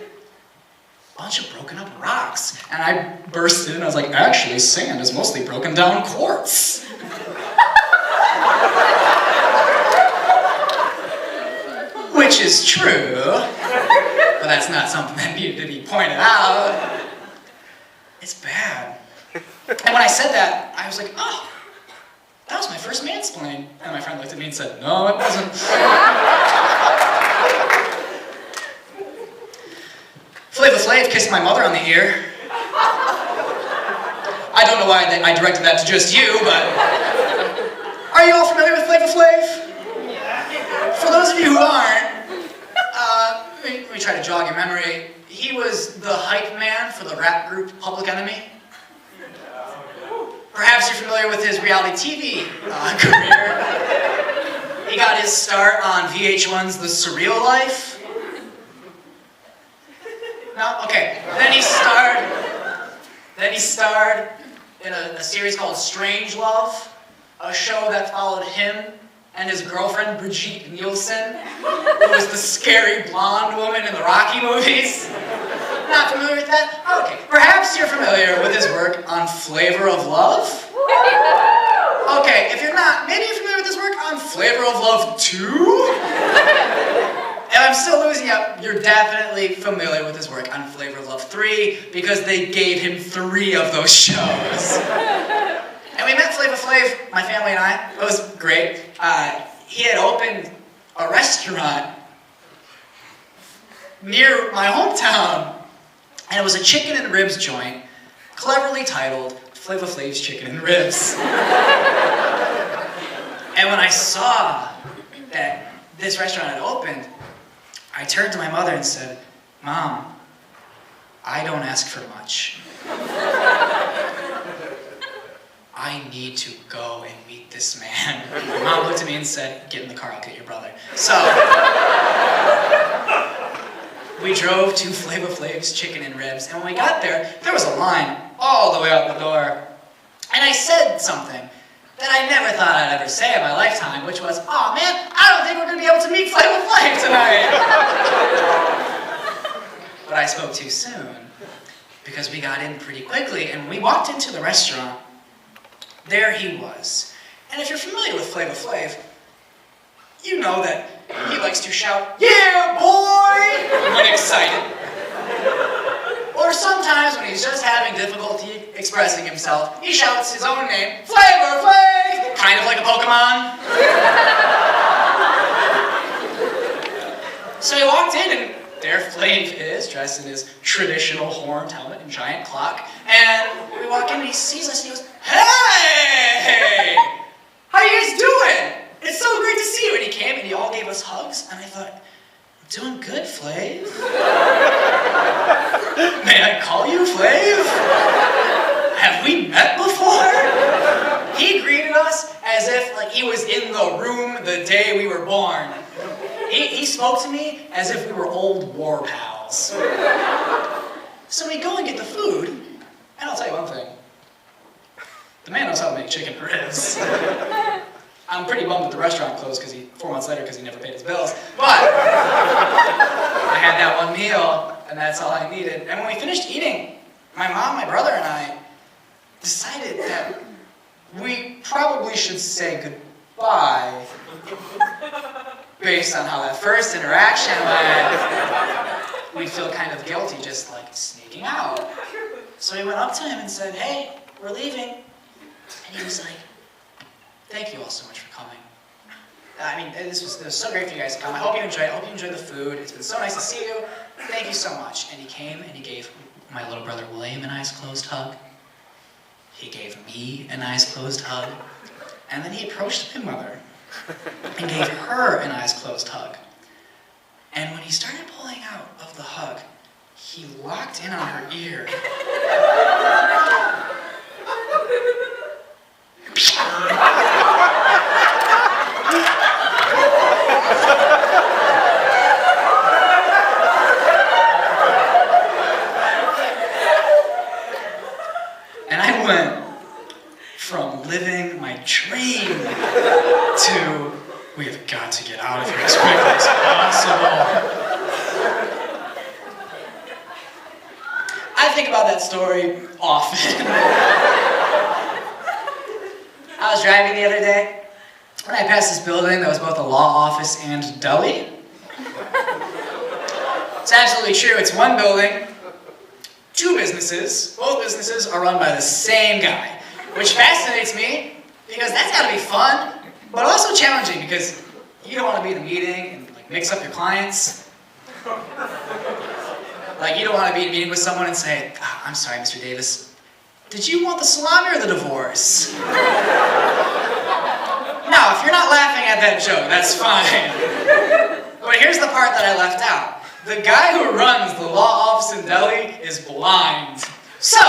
bunch of broken up rocks. And I burst in and I was like, actually, sand is mostly broken down quartz. Which is true, but that's not something that needed to be pointed out. It's bad. And when I said that, I was like, oh, that was my first mansplain. And my friend looked at me and said, no, it wasn't. Flava Flav kissed my mother on the ear. I don't know why I directed that to just you, but... Are you all familiar with Flava Flav? For those of you who aren't, let me try to jog your memory. He was the hype man for the rap group Public Enemy. Perhaps you're familiar with his reality TV career. He got his start on VH1's The Surreal Life. No? Okay. Then he starred in a series called Strange Love, a show that followed him and his girlfriend Brigitte Nielsen, who was the scary blonde woman in the Rocky movies. Not familiar with that? Okay. Perhaps you're familiar with his work on Flavor of Love? Okay, if you're not, maybe you're familiar with his work on Flavor of Love 2? And I'm still losing out. You're definitely familiar with his work on Flavor of Love 3 because they gave him 3 of those shows. And we met Flava Flav, my family and I. It was great. He had opened a restaurant near my hometown. And it was a chicken and ribs joint, cleverly titled Flava Flav's Chicken and Ribs. And when I saw that this restaurant had opened, I turned to my mother and said, "Mom, I don't ask for much. I need to go and meet this man." My mom looked at me and said, "Get in the car, I'll get your brother." So, we drove to Flava Flav's Chicken and Ribs, and when we got there, there was a line all the way out the door. And I said something that I never thought I'd ever say in my lifetime, which was, "Oh man, I don't think we're going to be able to meet Flava Flav tonight." But I spoke too soon, because we got in pretty quickly, and when we walked into the restaurant, there he was. And if you're familiar with Flava Flav, you know that he likes to shout, "Yeah, boy!" when excited. Or sometimes when he's just having difficulty expressing himself, he shouts his own name, "Flava Flav!" Kind of like a Pokemon. So he walked in, and there Flav is, dressed in his traditional horned helmet and giant clock. And we walk in and he sees us and he goes, "Hey! How you guys doing? It's so great to see you." And he came and he all gave us hugs. And I thought, "I'm doing good, Flav. May I call you Flav? Have we met before?" He greeted us as if like he was in the room the day we were born. He spoke to me as if we were old war pals. So we go and get the food, and I'll tell you one thing. The man knows how to make chicken and ribs. I'm pretty bummed that the restaurant closed 4 months later because he never paid his bills. But I had that one meal, and that's all I needed. And when we finished eating, my mom, my brother, and I decided that we probably should say goodbye based on how that first interaction went. We'd feel kind of guilty just like sneaking out. So we went up to him and said, "Hey, we're leaving." And he was like, "Thank you all so much for coming. I mean, it was so great for you guys to come. I hope you enjoyed it. I hope you enjoyed the food. It's been so nice to see you. Thank you so much." And he came and he gave my little brother William an eyes closed hug. He gave me an eyes closed hug. And then he approached my mother and gave her an eyes closed hug. And when he started pulling out of the hug, he locked in on her ear. And I went from living my dream to, we have got to get out of here as quickly as possible. I think about that story often. I was driving the other day, and I passed this building that was both a law office and deli. It's absolutely true. It's one building, two businesses. Both businesses are run by the same guy, which fascinates me because that's got to be fun, but also challenging because you don't want to be in a meeting and like mix up your clients. Like you don't want to be in a meeting with someone and say, "I'm sorry, Mr. Davis, did you want the salami or the divorce?" Now, if you're not laughing at that joke, that's fine. But here's the part that I left out. The guy who runs the law office in deli is blind. So,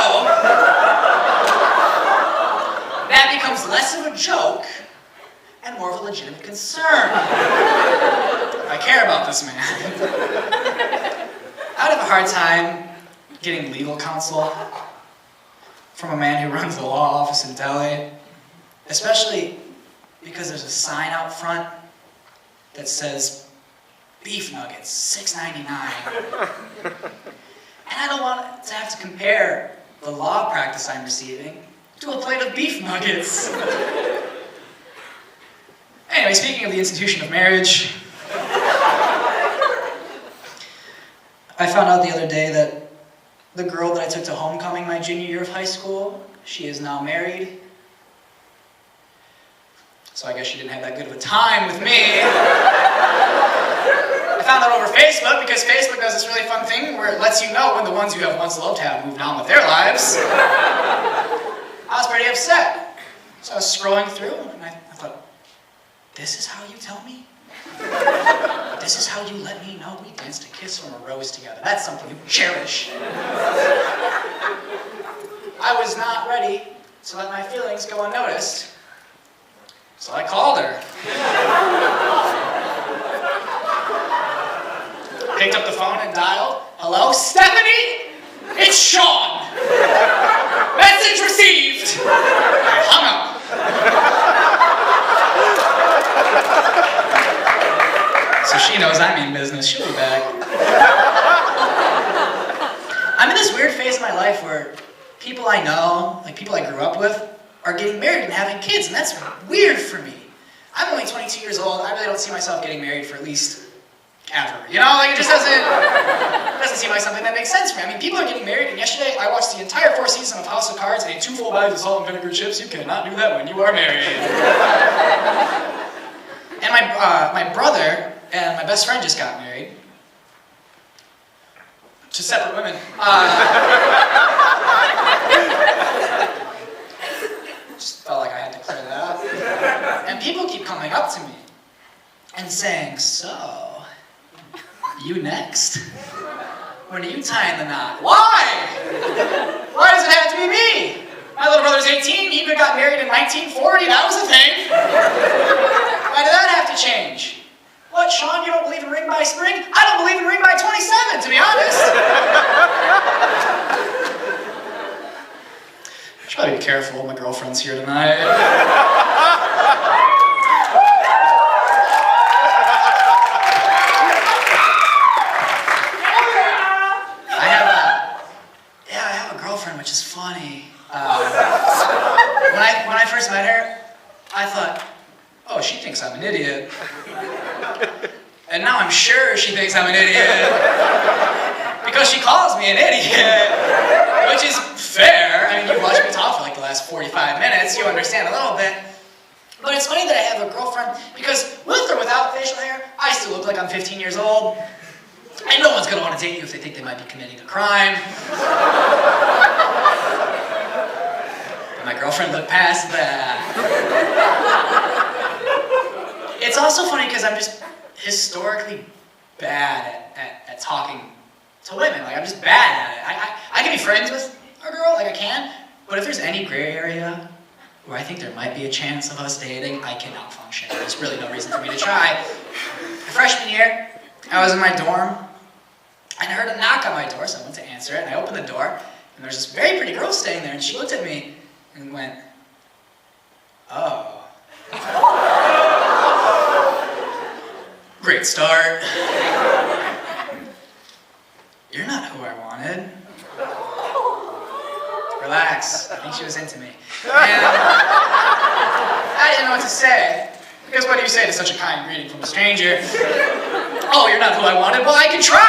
that becomes less of a joke and more of a legitimate concern. I care about this man. I would have a hard time getting legal counsel from a man who runs the law office in Delhi, especially because there's a sign out front that says beef nuggets, $6.99. And I don't want to have to compare the law practice I'm receiving to a plate of beef nuggets. Anyway, speaking of the institution of marriage, I found out the other day that the girl that I took to homecoming my junior year of high school, she is now married. So I guess she didn't have that good of a time with me. I found out over Facebook because Facebook does this really fun thing where it lets you know when the ones you have once loved have moved on with their lives. I was pretty upset. So I was scrolling through and I thought, this is how you tell me? this is how you let me know we danced a kiss from a rose together. That's something you cherish. I was not ready to let my feelings go unnoticed, so I called her. Picked up the phone and dialed. Hello, Stephanie? It's Sean. Message received. I hung up. So she knows I mean business. She'll be back. I'm in this weird phase of my life where people I know, like people I grew up with, are getting married and having kids, and that's weird for me. I'm only 22 years old. I really don't see myself getting married for at least ever. You know, like it just doesn't seem like something that makes sense for me. I mean, people are getting married, and yesterday I watched the entire 4th season of House of Cards and ate 2 full bags of salt and vinegar chips. You cannot do that when you are married. And my brother and my best friend just got married. To separate women. Just felt like I had to clear that up. And people keep coming up to me and saying, so, you next? When are you tying the knot? Why? Why does it have to be me? My little brother's 18, he got married in 1940, that was a thing. Why did that have to change? What, Sean, you don't believe in ring by spring? I don't believe in ring by 27, to be honest. I should probably be careful, my girlfriend's here tonight. I have a girlfriend, which is funny. When I first met her, I thought, oh, she thinks I'm an idiot. And now I'm sure she thinks I'm an idiot. Because she calls me an idiot. Which is fair. I mean, you watched me talk for like the last 45 minutes. You understand a little bit. But it's funny that I have a girlfriend because with or without facial hair, I still look like I'm 15 years old. And no one's going to want to date you if they think they might be committing a crime. And my girlfriend looked past that. It's also funny because I'm just historically bad at talking to women. Like, I'm just bad at it. I can be friends with a girl, like I can, but if there's any gray area where I think there might be a chance of us dating, I cannot function. There's really no reason for me to try. Freshman year, I was in my dorm, and I heard a knock on my door, so I went to answer it, and I opened the door, and there was this very pretty girl staying there, and she looked at me and went, oh. Great start. You're not who I wanted. Relax. I think she was into me. And I didn't know what to say. Because what do you say to such a kind greeting from a stranger? Oh, you're not who I wanted? Well, I can try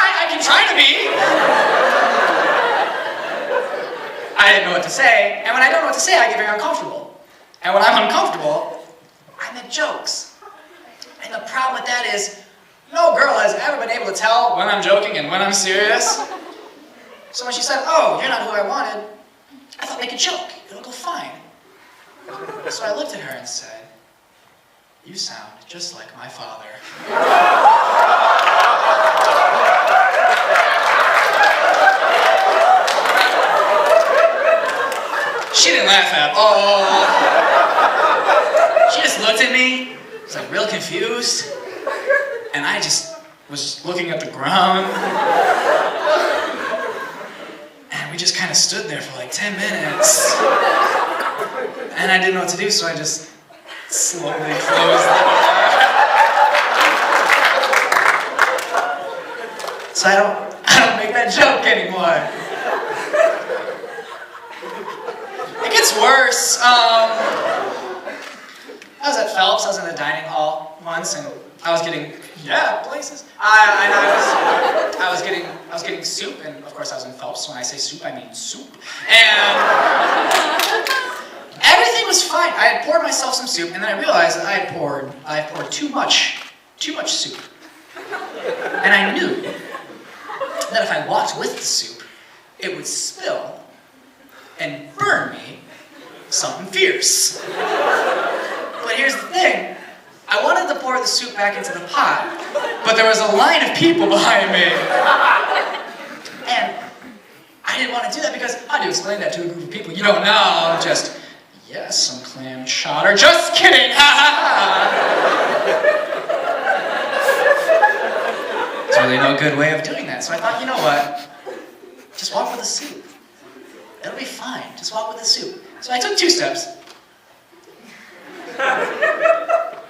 to be. I didn't know what to say, and when I don't know what to say, I get very uncomfortable. And when I'm uncomfortable, I make jokes. And the problem with that is, no girl has ever been able to tell when I'm joking and when I'm serious. So when she said, oh, you're not who I wanted, I thought, make a joke. It'll go fine. So I looked at her and said, you sound just like my father. She didn't laugh at all. She just looked at me, was like real confused, and I just was looking at the ground. And we just kind of stood there for like 10 minutes. And I didn't know what to do, so I just slowly closed the door. So I don't make that joke anymore. It gets worse. I was at Phelps. I was in the dining hall once, and I was getting places. I was getting soup, and of course I was in Phelps. So when I say soup, I mean soup. And everything was fine. I had poured myself some soup, and then I realized that I had poured too much soup. And I knew that if I walked with the soup, it would spill and burn me something fierce. But here's the thing, I wanted to pour the soup back into the pot, but there was a line of people behind me. And I didn't want to do that because how do you explain that to a group of people you don't know? Just, yes, some clam chowder. Just kidding! Ha ha ha! There's really no good way of doing that. So I thought, you know what? Just walk with the soup. It'll be fine. Just walk with the soup. So I took 2 steps.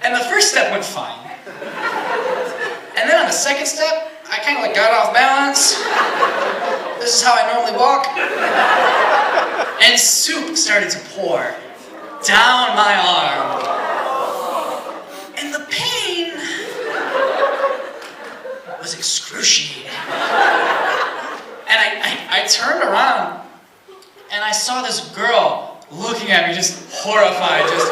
And the first step went fine. And then on the second step, I kind of like got off balance. This is how I normally walk. And soup started to pour down my arm. And the pain was excruciating. And I turned around and I saw this girl looking at me just horrified, just...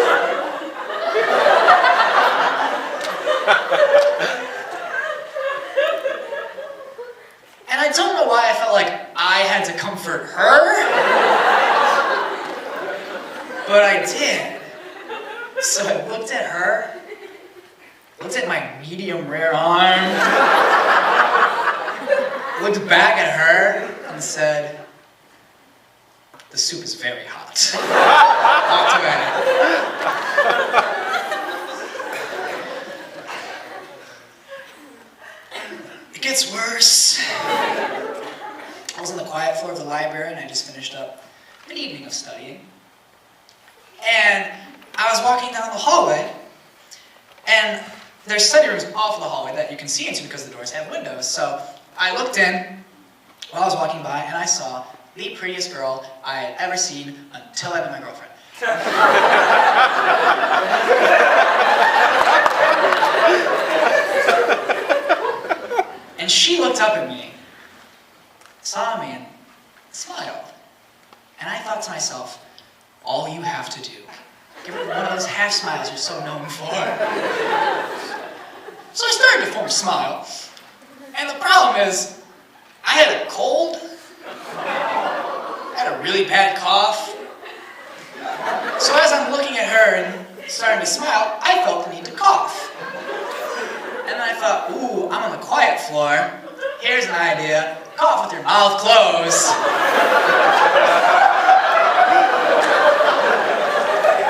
And I don't know why I felt like I had to comfort her, but I did. So I looked at her, looked at my medium rare arm, looked back at her and said, "The soup is very hot." Walked away. It gets worse. I was on the quiet floor of the library and I just finished up an evening of studying. And I was walking down the hallway and there's study rooms off of the hallway that you can see into because the doors have windows. So I looked in while I was walking by and I saw the prettiest girl I had ever seen until I met my girlfriend. And she looked up at me, saw me, and smiled. And I thought to myself, all you have to do, give her one of those half smiles you're so known for. So I started to form a smile. And the problem is, I had a cold, I had a really bad cough. So as I'm looking at her and starting to smile, I felt the need to cough. And then I thought, ooh, I'm on the quiet floor. Here's an idea. Cough with your mouth closed.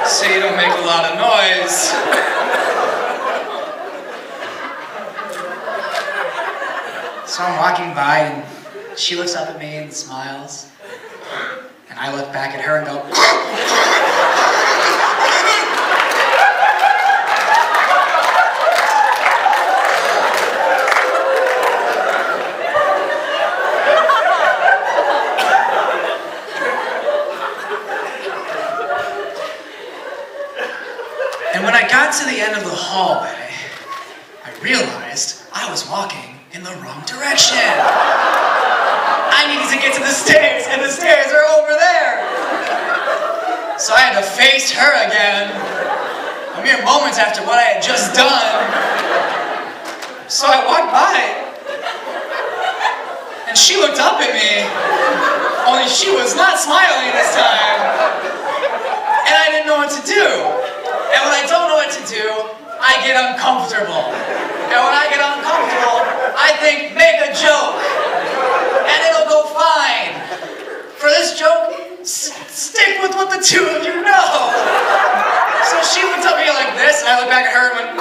So you don't make a lot of noise. So I'm walking by and she looks up at me and smiles. And I look back at her and go, and when I got to the end of the hallway, I realized I was walking in the wrong direction. I needed to get to the stairs, and the stairs are over there. So I had to face her again, a mere moments after what I had just done. So I walked by, and she looked up at me, only she was not smiling this time. And I didn't know what to do. And when I don't know what to do, I get uncomfortable. And when I get uncomfortable, I think, make a joke. And it'll go fine. For this joke, stick with what the two of you know. So she looked at me like this, and I looked back at her and went,